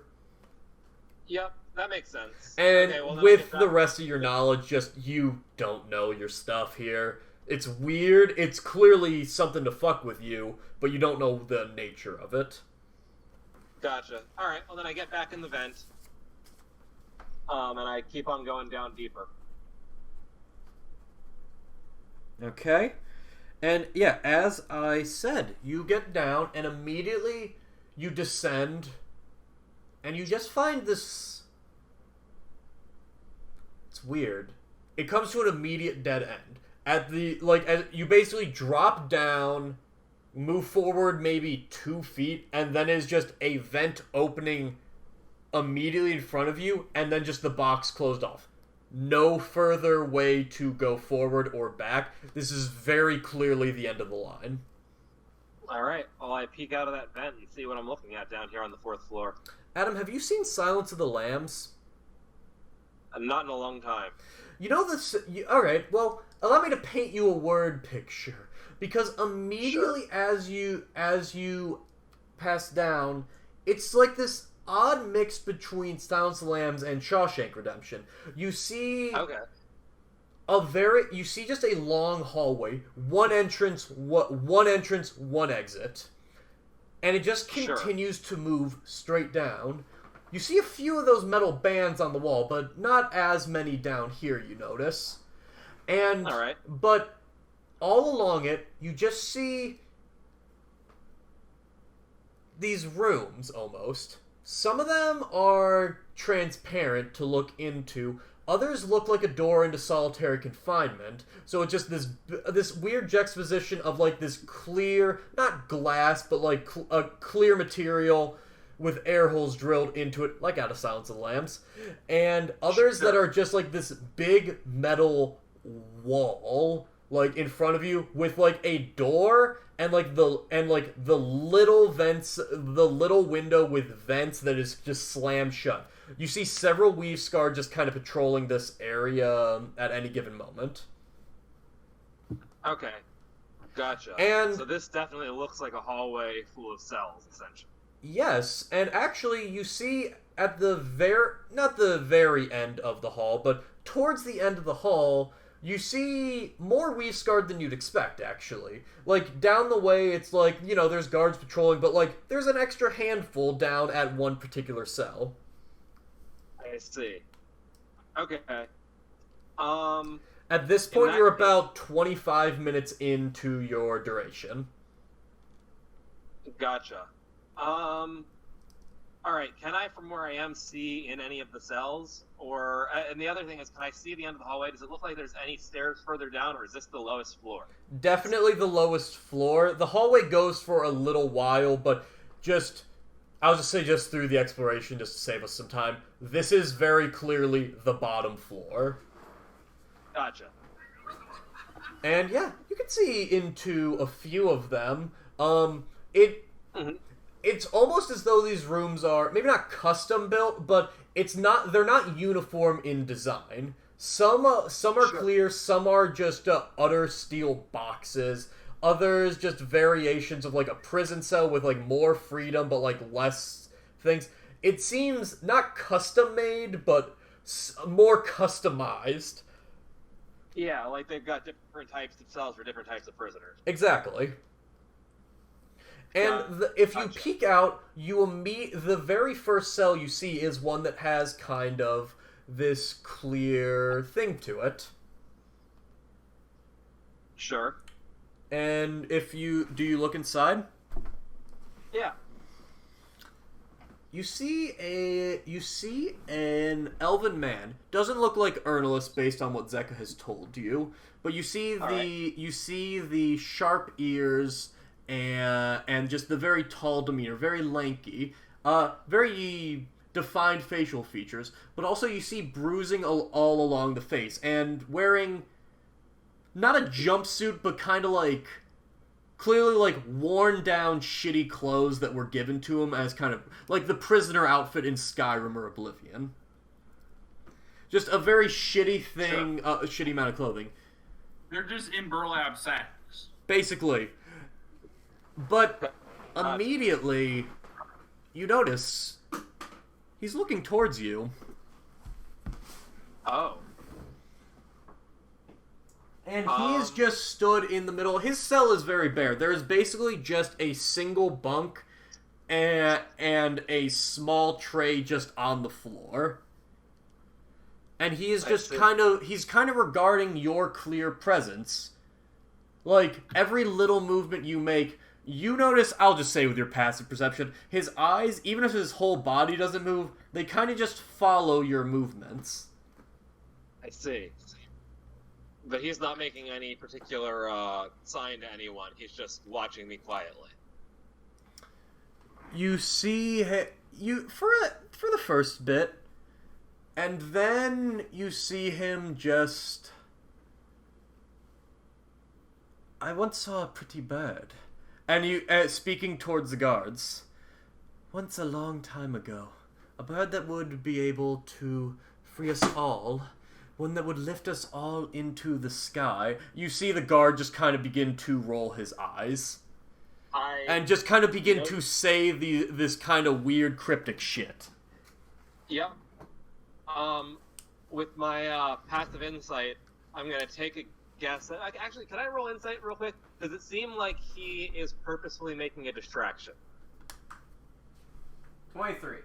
Yep, that makes sense. And okay, well, with the rest of your knowledge, just you don't know your stuff here. It's weird. It's clearly something to fuck with you, but you don't know the nature of it. Gotcha. Alright, well then I get back in the vent. And I keep on going down deeper. Okay. And yeah, as I said, you get down and immediately you descend and you just find this... It's weird. It comes to an immediate dead end. As you basically drop down, move forward maybe 2 feet, and then is just a vent opening immediately in front of you, and then just the box closed off. No further way to go forward or back. This is very clearly the end of the line. Alright, well I peek out of that vent and see what I'm looking at down here on the 4th floor. Adam, have you seen Silence of the Lambs? Not in a long time. You know this... Alright, well, allow me to paint you a word picture. Because immediately as you pass down, it's like this odd mix between Silence of the Lambs and Shawshank Redemption. You see... Okay. You see just a long hallway, one entrance, one exit, and it just continues to move straight down. You see a few of those metal bands on the wall, but not as many down here, you notice. And but all along it, you just see these rooms almost. Some of them are transparent to look into. Others look like a door into solitary confinement. So it's just this weird juxtaposition of like this clear, not glass, but like a clear material with air holes drilled into it, like out of Silence of the Lambs. And others that are just like this big metal wall, like in front of you, with like a door and the little vents, the little window with vents that is just slammed shut. You see several Weave Scar just kind of patrolling this area at any given moment. Okay. Gotcha. And so this definitely looks like a hallway full of cells, essentially. Yes, and actually you see at the not the very end of the hall, but towards the end of the hall, you see more Weave Scarred than you'd expect, actually. Like, down the way, it's like, you know, there's guards patrolling, but like, there's an extra handful down at one particular cell. I see. Okay. At this In point, that you're case- about 25 minutes into your duration. Gotcha. All right. Can I, from where I am, see in any of the cells? Or and the other thing is, can I see the end of the hallway? Does it look like there's any stairs further down, or is this the lowest floor? Definitely the lowest floor. The hallway goes for a little while, but I'll just say just through the exploration, just to save us some time, this is very clearly the bottom floor. Gotcha. And yeah, you can see into a few of them. It's almost as though these rooms are maybe not custom built, but they're not uniform in design. Some are clear, some are just utter steel boxes. Others just variations of like a prison cell with like more freedom but like less things. It seems not custom made, but more customized. Yeah, like they've got different types of cells for different types of prisoners. Exactly. And if you Gotcha. peek out, you will meet the very first cell you see is one that has kind of this clear thing to it. Sure. And do you look inside? Yeah. You see an elven man. Doesn't look like Ernest based on what Zeka has told you, but you see the sharp ears and just the very tall demeanor, very lanky, very defined facial features, but also you see bruising all along the face, and wearing not a jumpsuit, but kind of like clearly like worn down shitty clothes that were given to him as kind of like the prisoner outfit in Skyrim or Oblivion. Just a very shitty thing, a shitty amount of clothing. They're just in burlap sacks. Basically. But immediately, you notice he's looking towards you. Oh. And he is just stood in the middle. His cell is very bare. There is basically just a single bunk and a small tray just on the floor. And he is just kind of regarding your clear presence. Like, every little movement you make, you notice, I'll just say with your passive perception, his eyes, even if his whole body doesn't move, they kind of just follow your movements. I see. But he's not making any particular sign to anyone. He's just watching me quietly. You see for the first bit, and then you see him just. I once saw a pretty bird, and you speaking towards the guards. Once a long time ago, a bird that would be able to free us all. One that would lift us all into the sky. You see the guard just kind of begin to roll his eyes. And just kind of begin to say this kind of weird cryptic shit. Yep. With my passive insight, I'm going to take a guess. Actually, can I roll insight real quick? Does it seem like he is purposefully making a distraction? 23.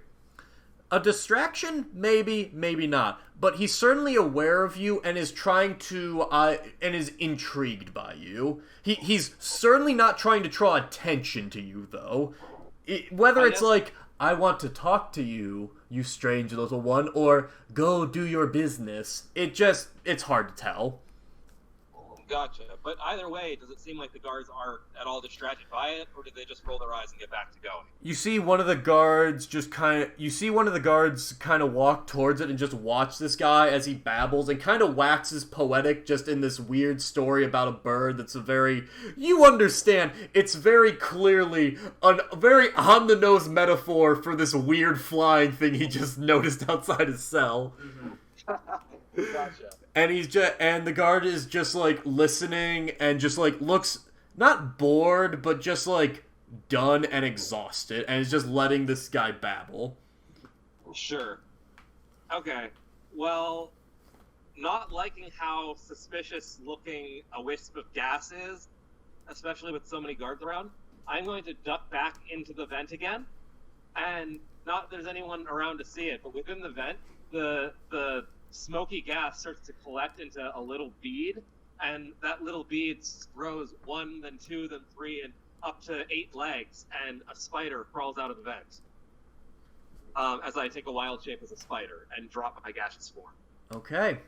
A distraction? Maybe, maybe not. But he's certainly aware of you and is trying to, and is intrigued by you. He's certainly not trying to draw attention to you, though. Whether it's like, I want to talk to you, you strange little one, or go do your business, it's hard to tell. Gotcha. But either way, does it seem like the guards are at all distracted by it, or did they just roll their eyes and get back to going? You see one of the guards kind of walk towards it and just watch this guy as he babbles and kind of waxes poetic just in this weird story about a bird that's you understand, it's very clearly a very on-the-nose metaphor for this weird flying thing he just noticed outside his cell. Gotcha. And and the guard is just like listening and just like looks not bored, but just like done and exhausted, and is just letting this guy babble. Sure. Okay. Well, not liking how suspicious looking a wisp of gas is, especially with so many guards around, I'm going to duck back into the vent again, and not that there's anyone around to see it, but within the vent, the smoky gas starts to collect into a little bead, and that little bead grows 1, then 2, then 3, and up to 8 legs, and a spider crawls out of the vent. As I take a wild shape as a spider and drop my gaseous form. Okay.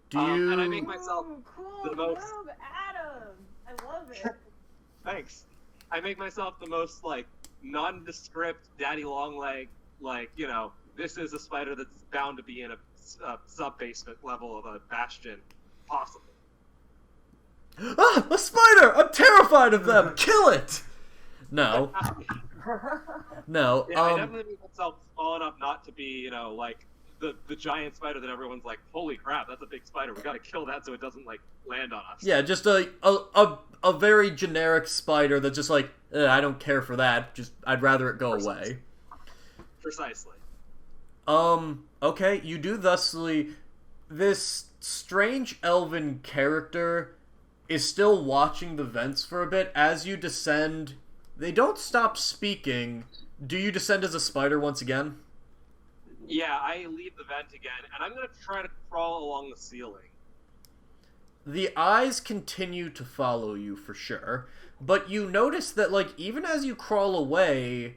Do you... And I make myself cool the most... job, Adam. I love it. Thanks. I make myself the most, like, nondescript daddy long leg, like, you know, this is a spider that's bound to be in a sub-basement level of a bastion possible. Ah! A spider! I'm terrified of them! Kill it! No. No, Yeah, I definitely make myself small enough not to be, you know, like, the giant spider that everyone's like, holy crap, that's a big spider. We gotta kill that so it doesn't, like, land on us. Yeah, just a very generic spider that's just like, I don't care for that. Just I'd rather it go away. Precisely. Okay, you do thusly. This strange elven character is still watching the vents for a bit. As you descend, they don't stop speaking. Do you descend as a spider once again? Yeah, I leave the vent again, and I'm gonna try to crawl along the ceiling. The eyes continue to follow you for sure, but you notice that, like, even as you crawl away,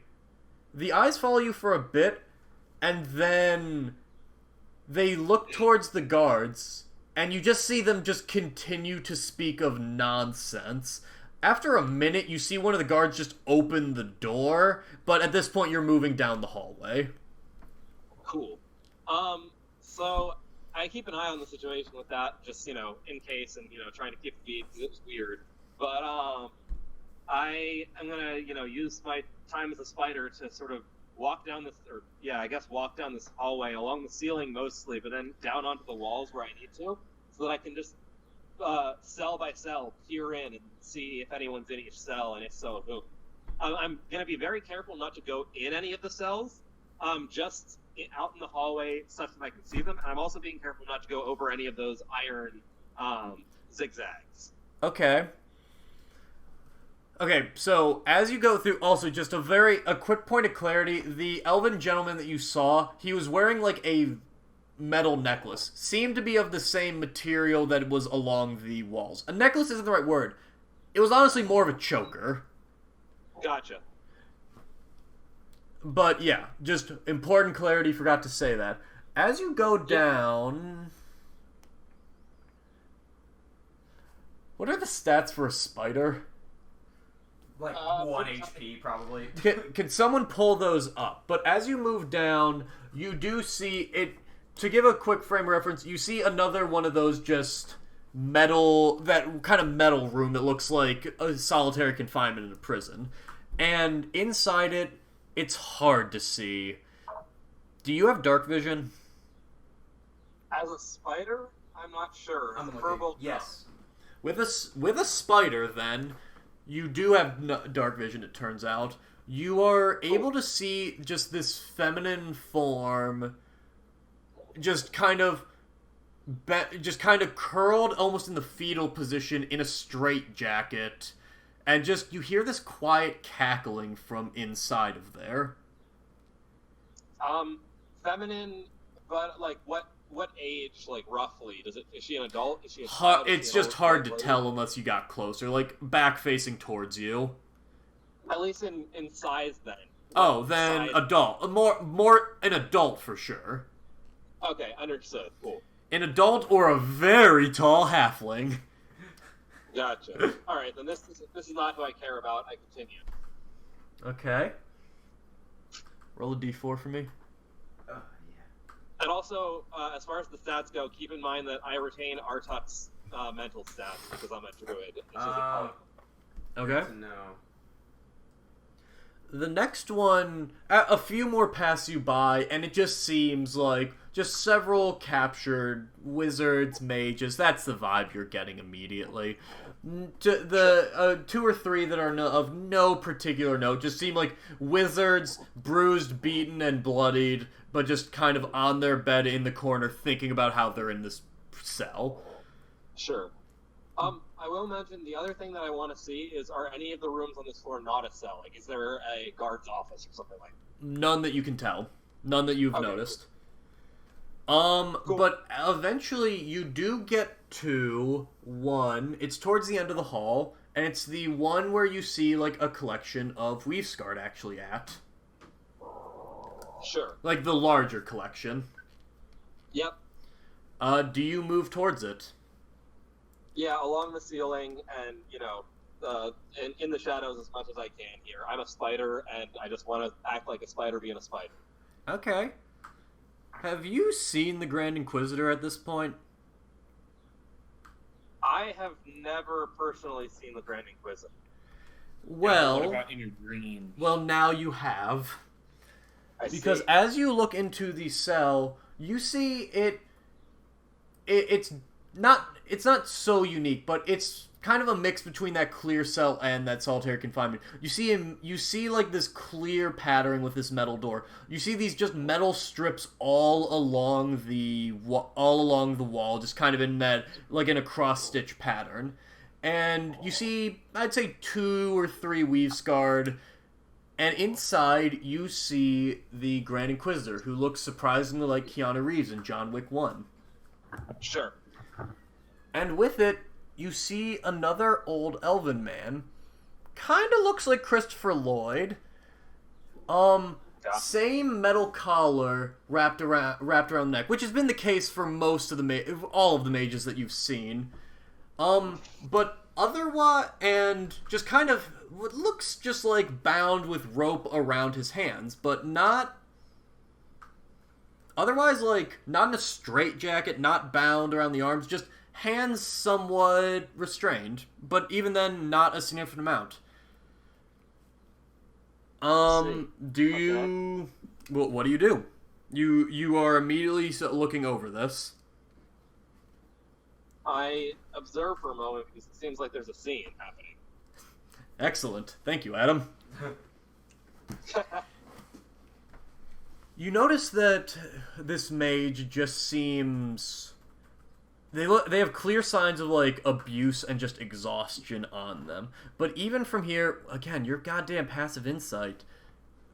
the eyes follow you for a bit, and then they look towards the guards, and you just see them just continue to speak of nonsense. After a minute, you see one of the guards just open the door, but at this point you're moving down the hallway. Cool. So I keep an eye on the situation with that, just, you know, in case, and, you know, trying to keep the beat, because it was weird. But, I am gonna, you know, use my time as a spider to sort of walk down this, or, yeah, I guess walk down this hallway, along the ceiling mostly, but then down onto the walls where I need to, so that I can just, cell by cell, peer in and see if anyone's in each cell, and if so, who. I'm gonna be very careful not to go in any of the cells, just out in the hallway such that I can see them, and I'm also being careful not to go over any of those iron zigzags. Okay. Okay, so as you go through, also just a quick point of clarity, the elven gentleman that you saw, he was wearing like a metal necklace. Seemed to be of the same material that was along the walls. A necklace isn't the right word. It was honestly more of a choker. Gotcha. But yeah, just important clarity, forgot to say that. As you go down... What are the stats for a spider? Like 1 HP, probably. Can someone pull those up? But as you move down, you do see it... To give a quick frame reference, you see another one of those just metal... That kind of metal room that looks like a solitary confinement in a prison. And inside it, it's hard to see. Do you have dark vision? As a spider, I'm not sure. I'm As a looking. furball, Yes. With a spider, then, you do have dark vision, it turns out. You are able to see just this feminine form just kind of curled almost in the fetal position in a straitjacket. And just, you hear this quiet cackling from inside of there. Feminine, but, like, what age, like, roughly? Is she an adult? Is she a It's child? Is she an just old hard to lady? tell unless you got closer, like, back-facing towards you. At least in size, then. Oh, then Size. adult. More an adult for sure. Okay, understood. Cool. An adult or a very tall halfling. Gotcha. All right, then this is not who I care about. I continue. Okay. Roll a d4 for me. Oh, yeah. And also, as far as the stats go, keep in mind that I retain Artuk's mental stats because I'm a druid. This is a Okay. No. The next one, a few more pass you by, and it just seems like just several captured wizards, mages. That's the vibe you're getting immediately. The 2 or 3 that are of no particular note just seem like wizards, bruised, beaten, and bloodied, but just kind of on their bed in the corner thinking about how they're in this cell. Sure. I will mention the other thing that I want to see is, are any of the rooms on this floor not a cell? Like, is there a guard's office or something like that? None that you can tell. None that you've Okay. noticed. But eventually you do get to one. It's towards the end of the hall, and it's the one where you see, like, a collection of Weavescard actually at. Sure. Like, the larger collection. Yep. Do you move towards it? Yeah, along the ceiling and, in the shadows as much as I can here. I'm a spider, and I just want to act like a spider being a spider. Okay. Have you seen the Grand Inquisitor at this point? I have never personally seen the Grand Inquisitor. Well, what about in your dreams? well, now you have. Because see. as you look into the cell, you see it's not so unique, but it's kind of a mix between that clear cell and that solitary confinement. You see like this clear pattern with this metal door. You see these just metal strips all along the wall, just kind of in that, like in a cross stitch pattern. And you see, I'd say 2 or 3 Weavescard. And inside, you see the Grand Inquisitor, who looks surprisingly like Keanu Reeves in John Wick 1. Sure. And with it, you see another old elven man. Kinda looks like Christopher Lloyd. Same metal collar wrapped around the neck, which has been the case for most of all of the mages that you've seen. But otherwise, and just kind of what looks just like bound with rope around his hands, but not otherwise, like not in a straitjacket, not bound around the arms, just hands somewhat restrained, but even then not a significant amount. Do you what do you do? You are immediately looking over this. I observe for a moment because it seems like there's a scene happening. Excellent. Thank you, Adam. You notice that this mage just seems... They have clear signs of, like, abuse and just exhaustion on them. But even from here, again, your goddamn passive insight,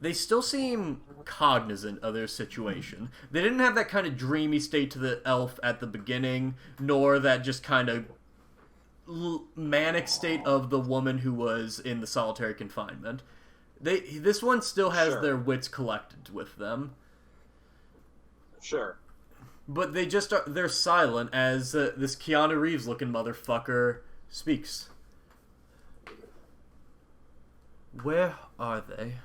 they still seem cognizant of their situation. They didn't have that kind of dreamy state to the elf at the beginning, nor that just kind of manic state of the woman who was in the solitary confinement. This one still has Sure. their wits collected with them. Sure. But they're silent as this Keanu Reeves looking motherfucker speaks. Where are they?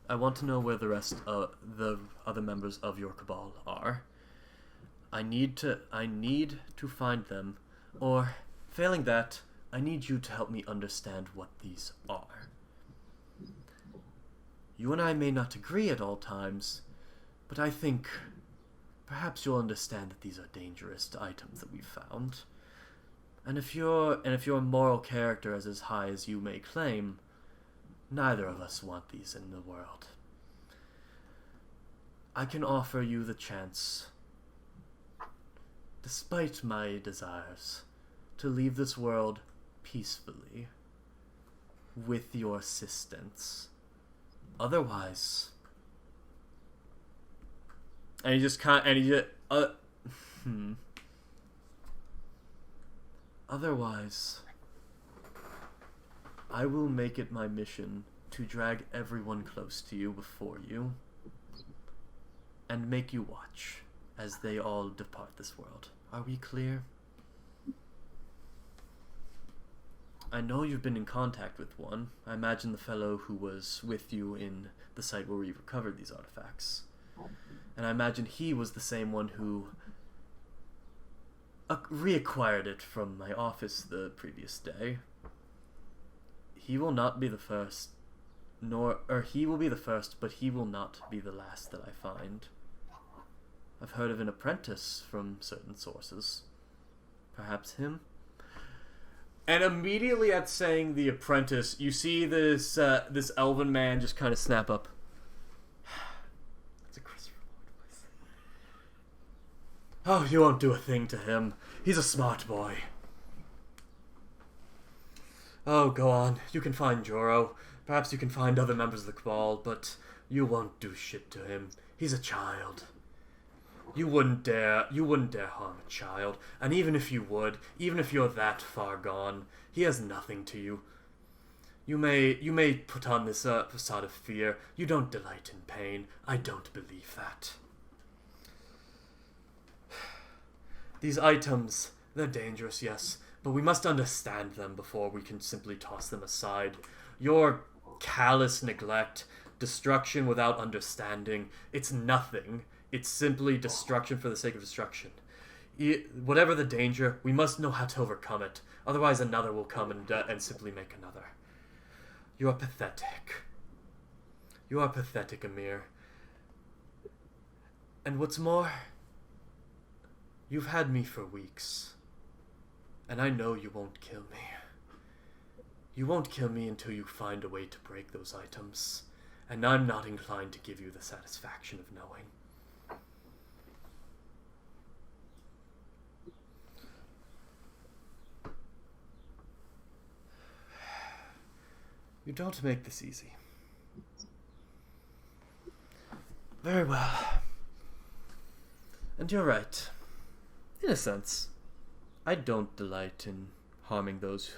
I want to know where the rest of the other members of your cabal are. I need to find them, or failing that, I need you to help me understand what these are. You and I may not agree at all times, but I think perhaps you'll understand that these are dangerous items that we've found. And if your moral character is as high as you may claim, neither of us want these in the world. I can offer you the chance, despite my desires, to leave this world peacefully, with your assistance. Otherwise... And he just can't... And he just... Otherwise, I will make it my mission to drag everyone close to you before you, and make you watch as they all depart this world. Are we clear? I know you've been in contact with one. I imagine the fellow who was with you in the site where we recovered these artifacts. And I imagine he was the same one who reacquired it from my office the previous day. He will not be the first, he will be the first, but he will not be the last that I find. I've heard of an apprentice from certain sources. Perhaps him? And immediately at saying the apprentice, you see this elven man just kind of snap up. That's a Christopher Lloyd voice. Oh, you won't do a thing to him. He's a smart boy. Oh, go on. You can find Joro. Perhaps you can find other members of the Cabal, but you won't do shit to him. He's a child. You wouldn't dare harm a child. And even if you would, even if you're that far gone, he has nothing to you. You may put on this facade of fear. You don't delight in pain. I don't believe that. These items, they're dangerous, yes, but we must understand them before we can simply toss them aside. Your callous neglect, destruction without understanding, it's nothing. It's simply destruction for the sake of destruction. Whatever the danger, we must know how to overcome it. Otherwise another will come and simply make another. You are pathetic. You are pathetic, Amir. And what's more, you've had me for weeks. And I know you won't kill me. You won't kill me until you find a way to break those items. And I'm not inclined to give you the satisfaction of knowing. You don't make this easy. Very well. And you're right. In a sense, I don't delight in harming those.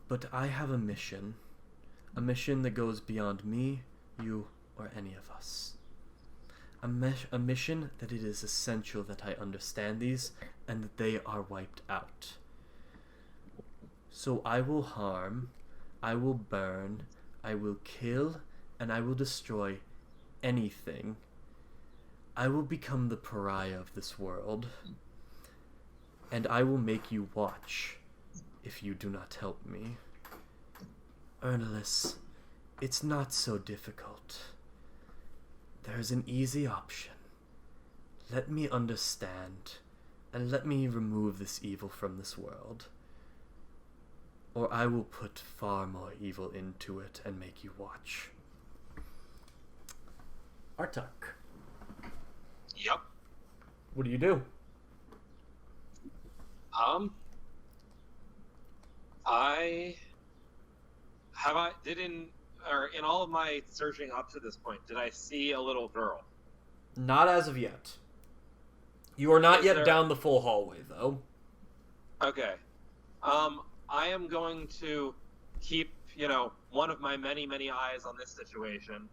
But I have a mission that goes beyond me, you, or any of us. A mission that it is essential that I understand these and that they are wiped out. So I will harm, I will burn, I will kill, and I will destroy anything. I will become the pariah of this world, and I will make you watch if you do not help me. Ernelis, it's not so difficult. There's an easy option. Let me understand, and let me remove this evil from this world. Or I will put far more evil into it and make you watch. Artuk. Yep. What do you do? In all of my searching up to this point, did I see a little girl? Not as of yet. You are not Is yet there- down the full hallway, though. Okay. I am going to keep, one of my many, many eyes on this situation.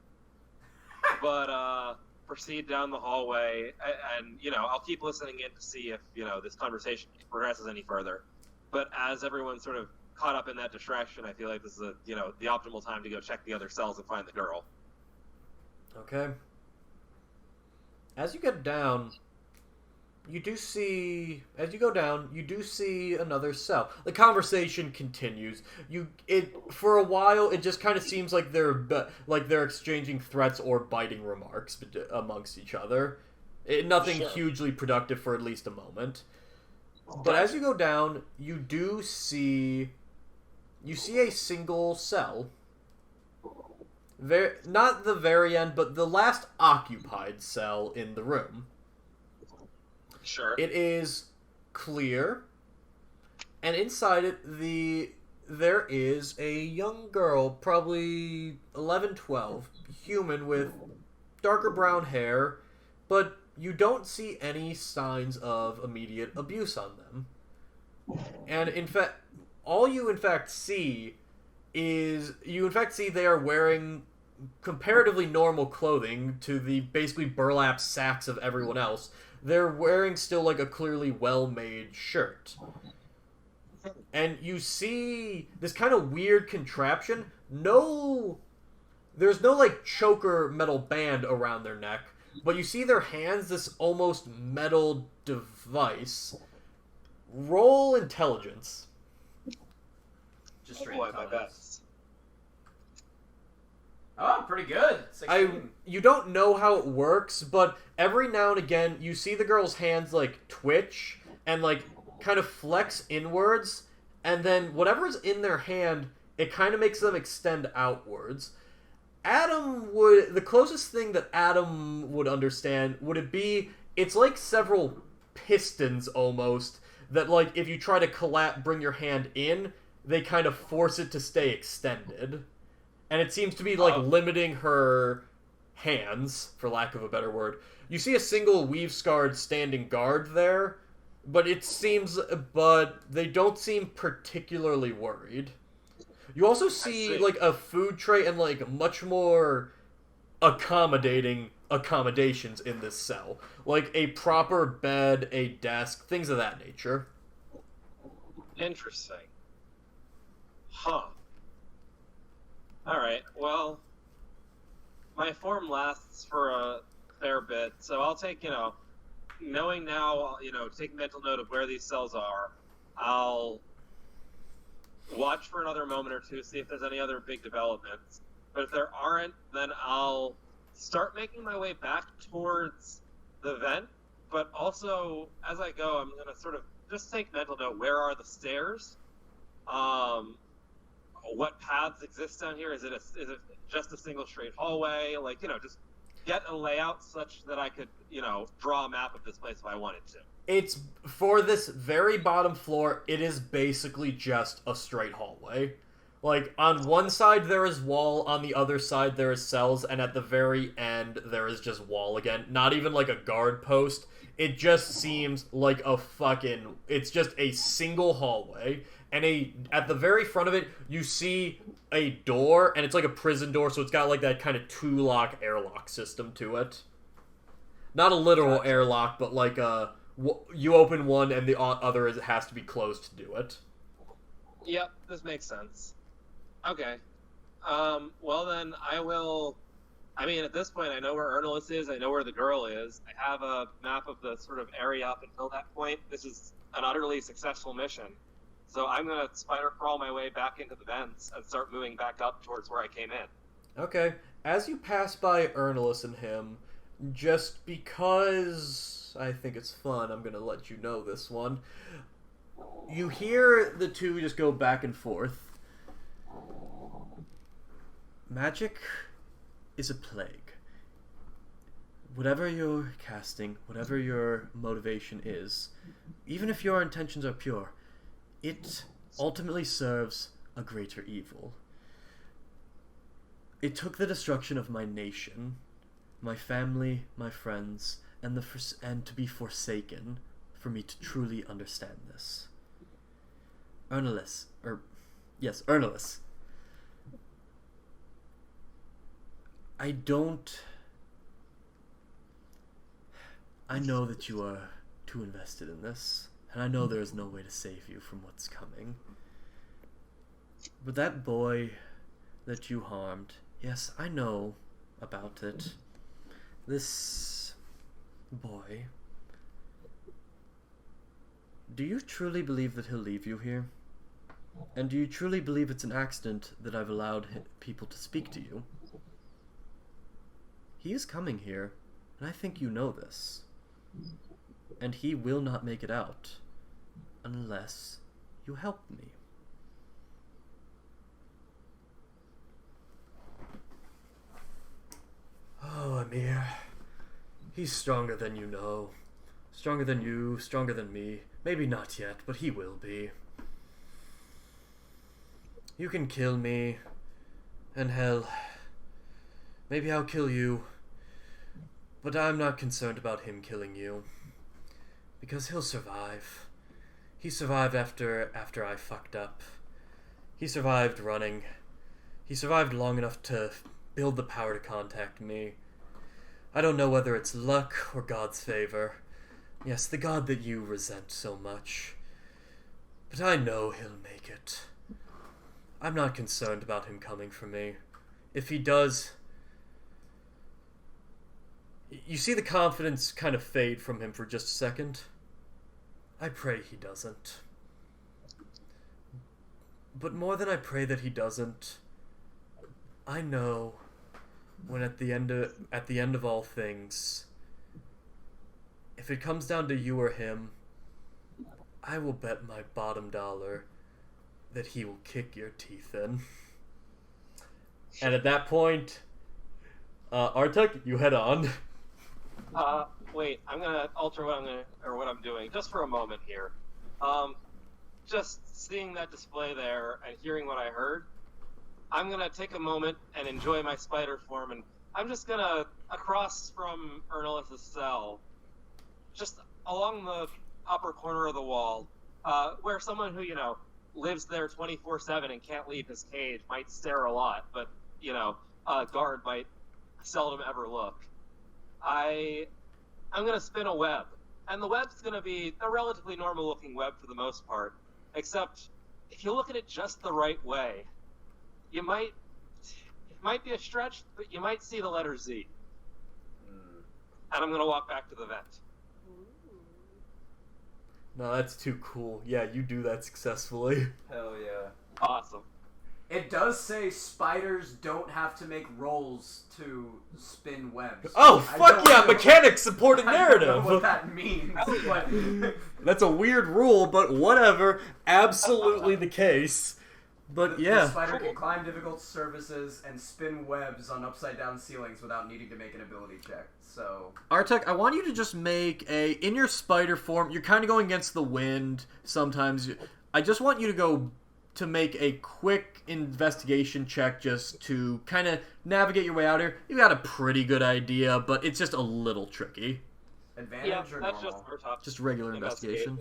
But, proceed down the hallway, and, I'll keep listening in to see if, this conversation progresses any further. But as everyone's sort of caught up in that distraction, I feel like this is, the optimal time to go check the other cells and find the girl. Okay. As you get down, you do see another cell. The conversation continues. For a while, it just kind of seems like they're exchanging threats or biting remarks amongst each other. Nothing Sure. hugely productive for at least a moment. But as you go down, you see a single cell. Not the very end, but the last occupied cell in the room. Sure. It is clear, and inside it, there is a young girl, probably 11, 12, human with darker brown hair, but you don't see any signs of immediate abuse on them. And in fact, all you in fact see they are wearing comparatively normal clothing to the basically burlap sacks of everyone else. They're wearing still like a clearly well-made shirt. And you see this kind of weird contraption. There's no like choker metal band around their neck, but you see their hands, this almost metal device. Roll intelligence. Just Oh straight boy, my intelligence. best. Oh, pretty good. 16. You don't know how it works, but every now and again you see the girl's hands like twitch and like kind of flex inwards, and then whatever's in their hand, it kind of makes them extend outwards. The closest thing that Adam would understand would it be, it's like several pistons almost that like if you try to bring your hand in, they kind of force it to stay extended. And it seems to be, like, limiting her hands, for lack of a better word. You see a single weave-scarred standing guard there, but they don't seem particularly worried. You also see, like, a food tray and, like, much more accommodations in this cell. Like a proper bed, a desk, things of that nature. Interesting. Huh. Alright, well, my form lasts for a fair bit, so I'll take, knowing now, take mental note of where these cells are. I'll watch for another moment or two, see if there's any other big developments. But if there aren't, then I'll start making my way back towards the vent. But also, as I go, I'm going to sort of just take mental note. Where are the stairs? What paths exist down here? Is it just a single straight hallway? Like, just get a layout such that I could, draw a map of this place if I wanted to. It's, for this very bottom floor, it is basically just a straight hallway. Like, on one side there is wall, on the other side there is cells, and at the very end there is just wall again. Not even like a guard post. It just seems like it's just a single hallway, and at the very front of it, you see a door, and it's like a prison door, so it's got like that kind of two-lock airlock system to it. Not a literal airlock, but like you open one and the other has to be closed to do it. Yep, this makes sense. Okay. Well then, at this point, I know where Ernest is, I know where the girl is. I have a map of the sort of area up until that point. This is an utterly successful mission. So I'm going to spider crawl my way back into the vents and start moving back up towards where I came in. Okay. As you pass by Ernest and him, just because I think it's fun, I'm going to let you know this one. You hear the two just go back and forth. Magic is a plague. Whatever you're casting, whatever your motivation is, even if your intentions are pure, it ultimately serves a greater evil. It took the destruction of my nation, my family, my friends, and to be forsaken for me to truly understand this. Ernest. I know that you are too invested in this, and I know there is no way to save you from what's coming. But that boy that you harmed, yes, I know about it. This boy, do you truly believe that he'll leave you here? And do you truly believe it's an accident that I've allowed people to speak to you? He is coming here, and I think you know this. And he will not make it out unless you help me. Oh, Amir. He's stronger than you know. Stronger than you, stronger than me. Maybe not yet, but he will be. You can kill me, and hell, maybe I'll kill you, but I'm not concerned about him killing you, because he'll survive. He survived after I fucked up. He survived running. He survived long enough to build the power to contact me. I don't know whether it's luck or God's favor. Yes, the God that you resent so much. But I know he'll make it. I'm not concerned about him coming for me. If he does... You see the confidence kind of fade from him for just a second? I pray he doesn't. But more than I pray that he doesn't, I know when at the end of all things, if it comes down to you or him, I will bet my bottom dollar that he will kick your teeth in. And at that point, Artuk, you head on. Wait, I'm gonna alter what I'm doing just for a moment here. Just seeing that display there and hearing what I heard, I'm gonna take a moment and enjoy my spider form and I'm just gonna, across from Ernalis's cell, just along the upper corner of the wall, where someone who, lives there 24/7 and can't leave his cage might stare a lot, but, a guard might seldom ever look. I'm gonna spin a web. And the web's gonna be a relatively normal looking web for the most part, except if you look at it just the right way, it might be a stretch, but you might see the letter Z. And I'm gonna walk back to the vent. No, that's too cool. Yeah, you do that successfully. Hell yeah. Awesome. It does say spiders don't have to make rolls to spin webs. Oh, I fuck don't yeah, know- mechanics supported I narrative. don't know what that means, but That's a weird rule, but whatever. Absolutely the case. But the yeah. spider can climb difficult surfaces and spin webs on upside-down ceilings without needing to make an ability check. So Artuk, I want you to just make in your spider form, you're kind of going against the wind sometimes. I just want you to make a quick investigation check just to kind of navigate your way out here. You got a pretty good idea, but it's just a little tricky. advantage Yeah, or that's normal? just our top. Just regular investigation.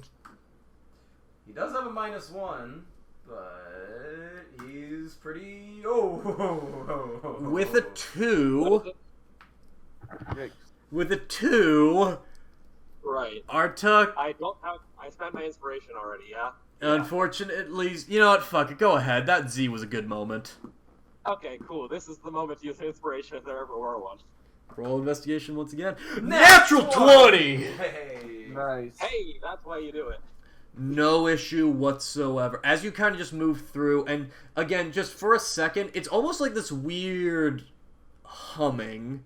He does have a -1, but he's pretty. Oh. With a 2, Yikes. with a 2, Right. Artuk, I spent my inspiration already, yeah? unfortunately, you know what, fuck it, go ahead. That Z was a good moment. Okay, cool. This is the moment to use inspiration if there ever were one. Roll investigation once again. Natural 20! Hey. Nice. Hey, that's why you do it. No issue whatsoever. As you kind of just move through, and again, just for a second, it's almost like this weird humming.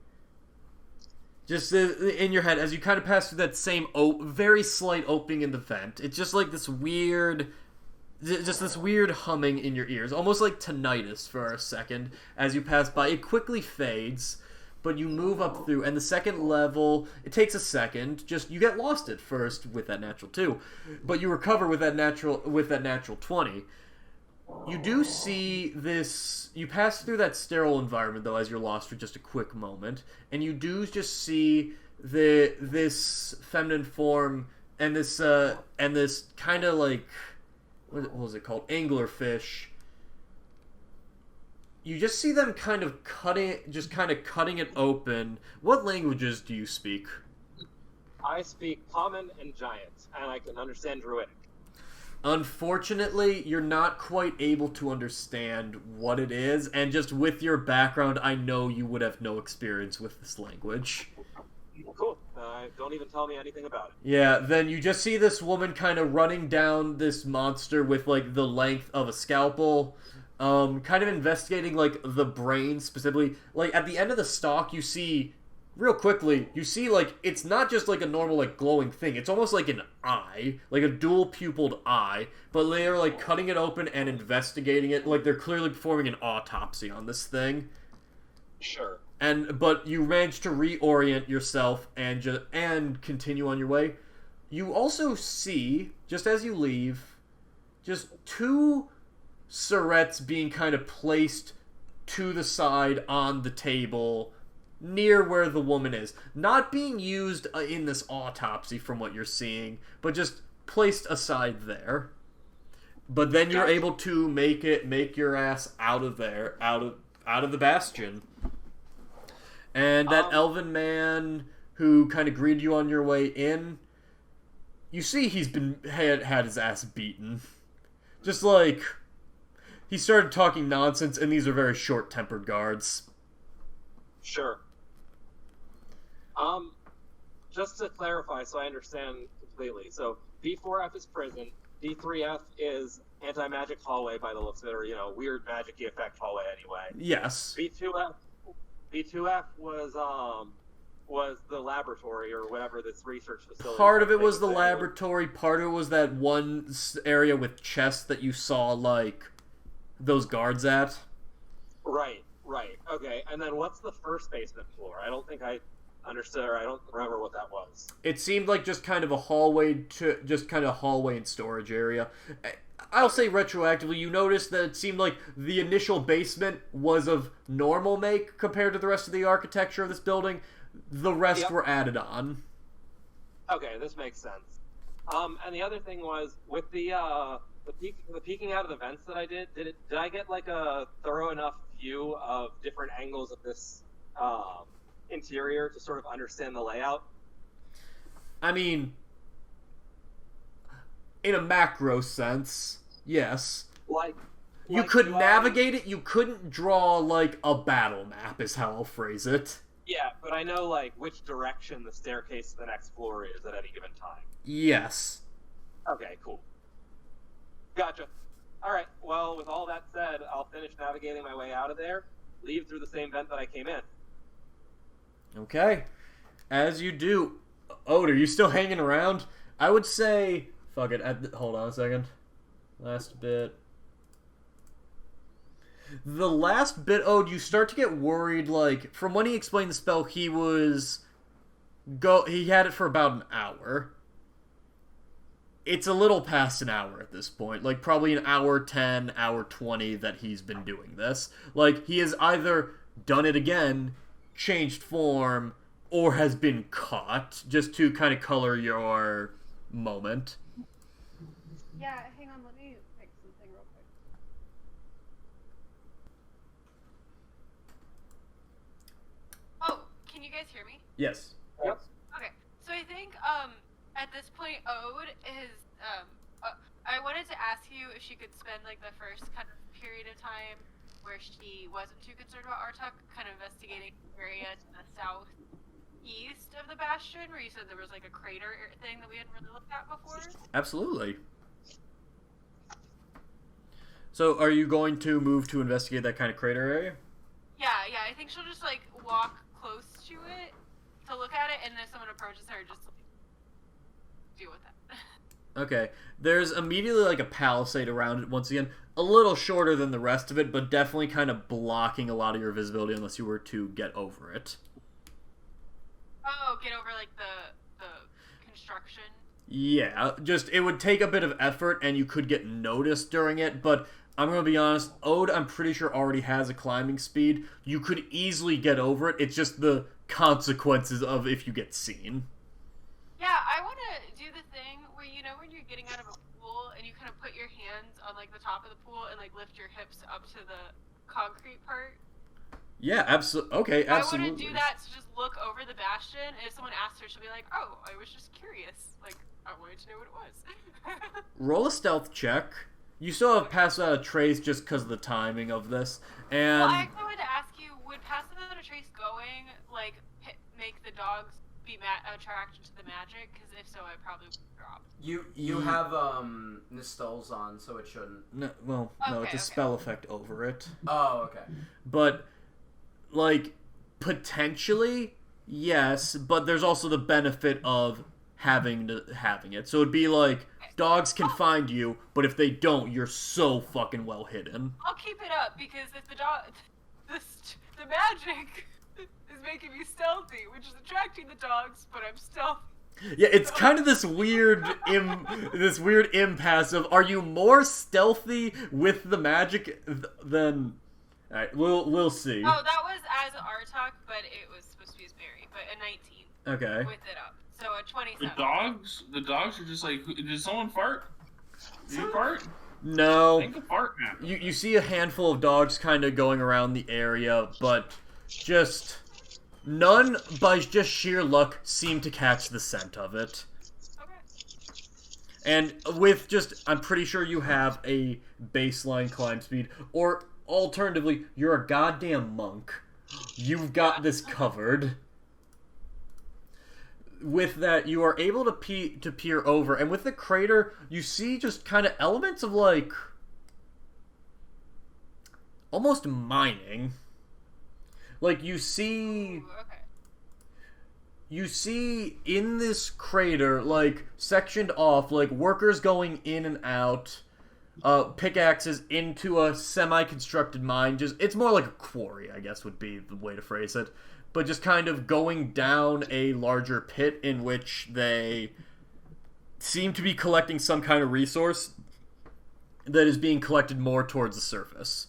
Just in your head, as you kind of pass through that same very slight opening in the vent. It's just like this weird humming in your ears. Almost like tinnitus for a second. As you pass by, it quickly fades. But you move up through, and the second level, it takes a second. Just you get lost at first with that natural 2, but you recover with that natural 20. You do see this. You pass through that sterile environment though, as you're lost for just a quick moment, and you do just see this feminine form and this kind of like what was it called, anglerfish. You just see them kind of cutting it open. What languages do you speak? I speak Common and Giant, and I can understand Druidic. Unfortunately, you're not quite able to understand what it is, and just with your background, I know you would have no experience with this language. Cool. Don't even tell me anything about it. Yeah, then you just see this woman kind of running down this monster with, like, the length of a scalpel. Kind of investigating, like, the brain specifically. Like, at the end of the stalk, you see, real quickly, like, it's not just, like, a normal, like, glowing thing. It's almost like an eye, like a dual-pupiled eye, but they're, like, cutting it open and investigating it. Like, they're clearly performing an autopsy on this thing. Sure. But you manage to reorient yourself and continue on your way. You also see, just as you leave, just 2 Surrettes being kind of placed to the side on the table near where the woman is. Not being used in this autopsy from what you're seeing, but just placed aside there. But then you're able to make your ass out of there, out of the bastion. And that elven man who kind of greeted you on your way in, you see he's had his ass beaten. Just like, he started talking nonsense, and these are very short-tempered guards. Sure. Just to clarify so I understand completely. So, D4F is prison, D3F is anti-magic hallway by the looks of it, or, weird magic-y effect hallway anyway. Yes. B2F was the laboratory or whatever this research facility. Part of it was the laboratory, part of it was that one area with chests that you saw, like, those guards at. Right. Okay, and then what's the first basement floor? I don't think I understood, or I don't remember what that was. It seemed like just kind of a hallway and storage area. I'll say retroactively, you noticed that it seemed like the initial basement was of normal make compared to the rest of the architecture of this building. The rest were added on. Okay, this makes sense. And the other thing was with the peeking out of the vents that I did I get like a thorough enough view of different angles of this interior to sort of understand the layout? I mean, in a macro sense, yes. You could navigate it, you couldn't draw, like, a battle map, is how I'll phrase it. Yeah, but I know, like, which direction the staircase to the next floor is at any given time. Yes. Okay, cool. Gotcha. Alright, well, with all that said, I'll finish navigating my way out of there, leave through the same vent that I came in. Okay. As you do. Ode, are you still hanging around? I would say... Fuck it. Hold on a second. Last bit. The last bit, Ode, you start to get worried, like, from when he explained the spell, he had it for about an hour. It's a little past an hour at this point. Like, probably an hour 10, hour 20 that he's been doing this. Like, he has either done it again, changed form, or has been caught, just to kind of color your moment. Yeah, hang on, let me fix something real quick. Oh, can you guys hear me? Yes. Yep. Okay, so I think at this point Ode is I wanted to ask you if she could spend like the first kind of period of time where she wasn't too concerned about Artuk, kind of investigating the area to the southeast of the Bastion, where you said there was like a crater thing that we hadn't really looked at before. Absolutely. So, are you going to move to investigate that kind of crater area? Yeah, I think she'll just like walk close to it to look at it, and if someone approaches her, just like, deal with that. Okay. There's immediately like a palisade around it, once again. A little shorter than the rest of it, but definitely kind of blocking a lot of your visibility unless you were to get over it. Oh, get over like the construction. Yeah, just it would take a bit of effort and you could get noticed during it, but I'm going to be honest, Ode, I'm pretty sure already has a climbing speed. You could easily get over it. It's just the consequences of if you get seen. Yeah, I want to do the thing where, you know, when you're getting out of a pool and you kind of put your hands on like the top of the pool and like lift your hips up to the concrete part. Yeah, absolutely. Okay, absolutely. I want to do that to just look over the Bastion, and if someone asks her, she'll be like, "Oh, I was just curious. Like, I wanted to know what it was." Roll a stealth check. You still have pass without a trace just because of the timing of this. And well, I actually wanted to ask you, would pass without a trace going like make the dogs be attracted to the magic? Because if so, I probably would drop. You have Nistals on, so it shouldn't. No, well, no, it's a spell effect over it. Oh, okay. But like potentially, yes, but there's also the benefit of having it. So it'd be like dogs can find you, but if they don't, you're so fucking well hidden. I'll keep it up because if the magic is making me stealthy, which is attracting the dogs, but I'm stealthy. Yeah, it's kind of this weird impasse of are you more stealthy with the magic than? All right, we'll see. Oh, that was as Artuk, but it was supposed to be as Mary, but a 19. Okay. With it up, so a 27. The dogs are just like, did someone fart? Did you fart? No. Think a fart now. You see a handful of dogs kind of going around the area, but just none, by just sheer luck, seem to catch the scent of it. Okay. And with just, I'm pretty sure you have a baseline climb speed, or alternatively, you're a goddamn monk. You've got this covered. With that, you are able to peer over, and with the crater, you see just kind of elements of, like, almost mining. Like, you see... Ooh, okay. You see in this crater, like, sectioned off, like, workers going in and out, pickaxes into a semi-constructed mine. Just, it's more like a quarry, I guess would be the way to phrase it. But just kind of going down a larger pit in which they seem to be collecting some kind of resource. that is being collected more towards the surface.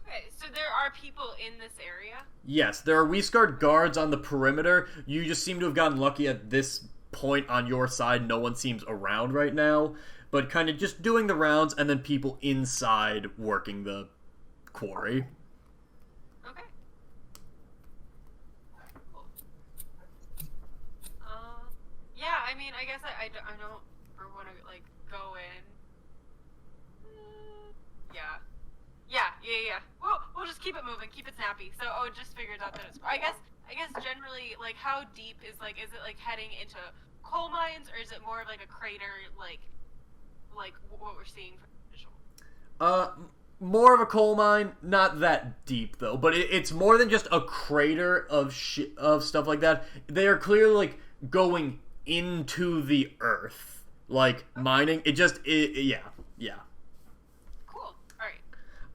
Okay, so there are people in this area? Yes, there are Weasguard guards on the perimeter. You just seem to have gotten lucky at this point on your side. No one seems around right now, but kind of just doing the rounds, and then people inside working the quarry. Okay. Cool. Yeah, I mean, I guess I don't want to, like, go in. Yeah. Yeah. We'll just keep it moving, keep it snappy. So, it just figures out that it's... I guess generally, like, how deep is it, like, heading into coal mines, or is it more of, like, a crater, like what we're seeing from the visual? More of a coal mine, not that deep, though. But it's more than just a crater of stuff like that. They are clearly, like, going into the earth. Like, mining. Yeah. Cool. Alright.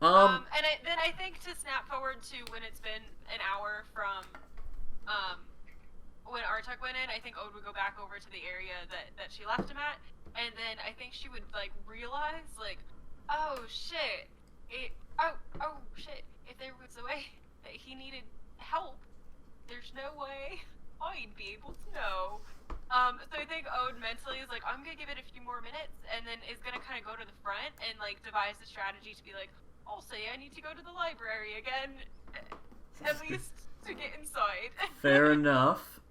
Then I think to snap forward to when it's been an hour from, when Artuk went in, I think Ode would go back over to the area that she left him at, and then I think she would, like, realize, like, oh shit, if there was a way that he needed help, there's no way I'd be able to know. So I think Ode mentally is like, I'm gonna give it a few more minutes, and then is gonna kind of go to the front and, like, devise a strategy to be like, I'll say I need to go to the library again, at least to get inside. Fair enough.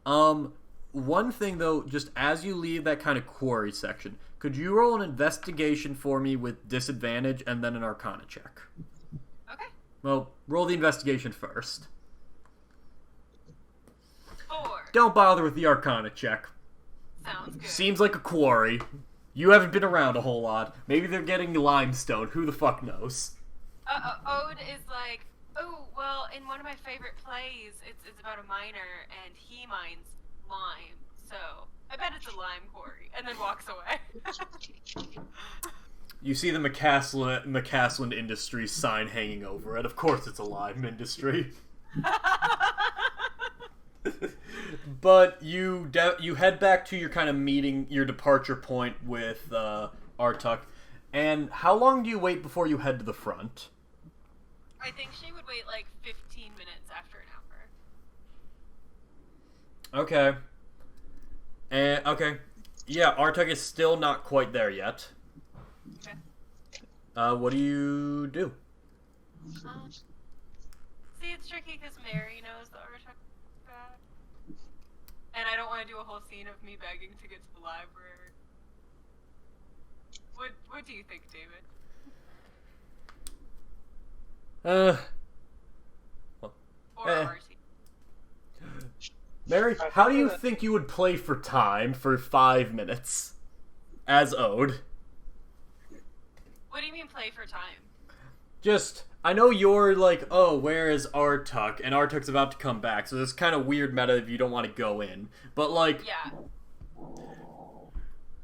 One thing, though, just as you leave that kind of quarry section, could you roll an investigation for me with disadvantage and then an arcana check? Okay. Well, roll the investigation first. 4. Don't bother with the arcana check. Sounds good. Seems like a quarry. You haven't been around a whole lot. Maybe they're getting limestone. Who the fuck knows? Ode is like, oh, well, in one of my favorite plays, it's about a miner, and he mines lime, so I bet it's a lime quarry, and then walks away. You see the McCaslin Industries sign hanging over it. Of course it's a lime industry. But you head back to your kind of meeting, your departure point with Artuk. And how long do you wait before you head to the front? I think she would wait like 15 minutes after an hour. Okay. Okay. Yeah, Artuk is still not quite there yet. Okay. What do you do? See, it's tricky because Mary knows the Artuk back. And I don't want to do a whole scene of me begging to get to the library. What do you think, David? Or Marcy? Mary, how do you think you would play for time for 5 minutes as Ode? What do you mean play for time? Just, I know you're like, oh, where is Artuk? And Artuk's about to come back, so it's kind of weird meta if you don't want to go in. But, like... Yeah.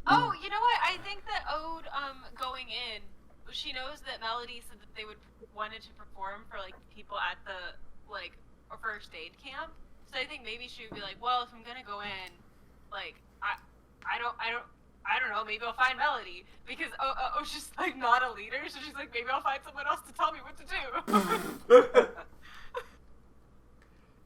Oh, you know what? I think that Ode, going in, she knows that Melody said that they wanted to perform for, like, people at the, like, a first aid camp. So I think maybe she would be like, well, if I'm gonna go in, like, I don't know, maybe I'll find Melody. Because she's, like, not a leader, so she's like, maybe I'll find someone else to tell me what to do.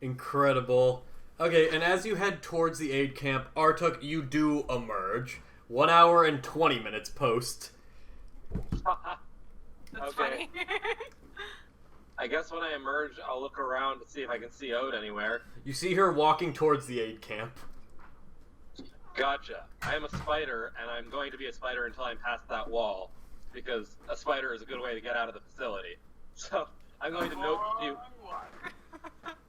Incredible. Okay, and as you head towards the aid camp, Artuk, you do emerge. 1 hour and 20 minutes post. That's Okay. funny. I guess when I emerge, I'll look around to see if I can see Ode anywhere. You see her walking towards the aid camp. Gotcha. I am a spider, and I'm going to be a spider until I'm past that wall, because a spider is a good way to get out of the facility. So, I'm going to note you...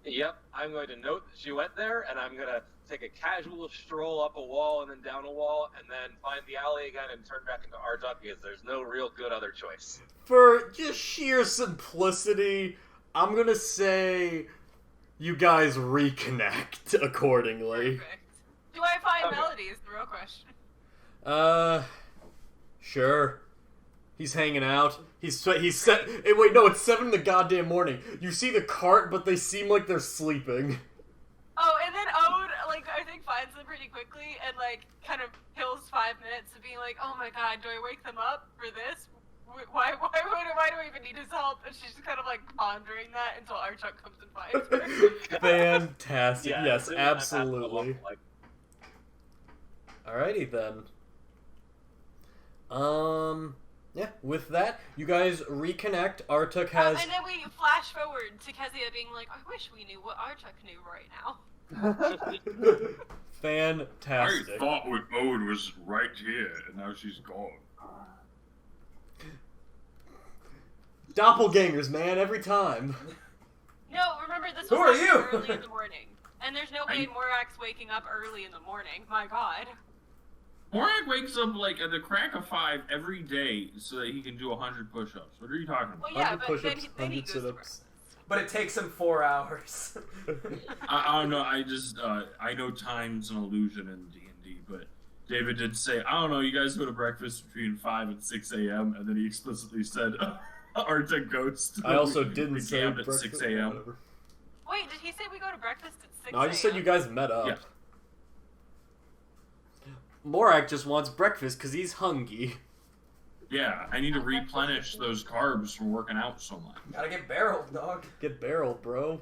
Yep, I'm going to note that she went there, and I'm going to take a casual stroll up a wall and then down a wall, and then find the alley again and turn back into Artuk, because there's no real good other choice. For just sheer simplicity, I'm gonna say you guys reconnect accordingly. Perfect. Do I find Okay. Melody is the real question. Sure. He's hanging out. He's set. Wait, no, it's 7 in the goddamn morning. You see the cart, but they seem like they're sleeping. Oh, and then Ode, like, I think finds them pretty quickly and, like, kind of kills 5 minutes of being like, oh my god, do I wake them up for this? need his help, and she's just kind of like pondering that until Artuk comes and finds her. Fantastic. Yeah, Yes, as soon as I pass the absolutely. look, like, Alrighty then. Yeah, with that, you guys reconnect. Artuk has... And then we flash forward to Kezia being like, I wish we knew what Artuk knew right now. Fantastic. I thought what Ode was right here, and now she's gone. Doppelgangers, man, every time. No, remember this Who was are happening you? early in the morning. And there's no way Morak's waking up early in the morning. My god. Morak wakes up like at the crack of 5 every day so that he can do 100 push-ups. What are you talking about? Well, yeah, 100 but then push-ups, he 100 goes to sit-ups. breakfast. But it takes him 4 hours. I don't know. I just I know time's an illusion in D&D, but David did say, I don't know, you guys go to breakfast between 5 and 6 a.m. and then he explicitly said Artuk goes to I also the didn't say camp at breakfast. 6 a.m. Whatever. Wait, did he say we go to breakfast at 6 No, I just said you guys met up. Yeah. Morak just wants breakfast because he's hungry. Yeah, I need to replenish those carbs from working out so much. Gotta get barreled, dog. Get barreled, bro.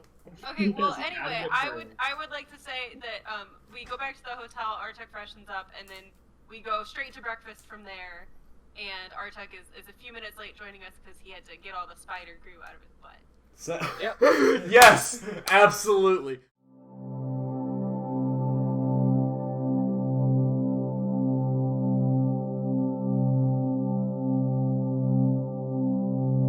Okay, well, Yes, anyway, I'm I concerned. would like to say that we go back to the hotel, Artuk freshens up, and then we go straight to breakfast from there. And Artuk is a few minutes late joining us because he had to get all the spider glue out of his butt. So- Yep. yes, absolutely.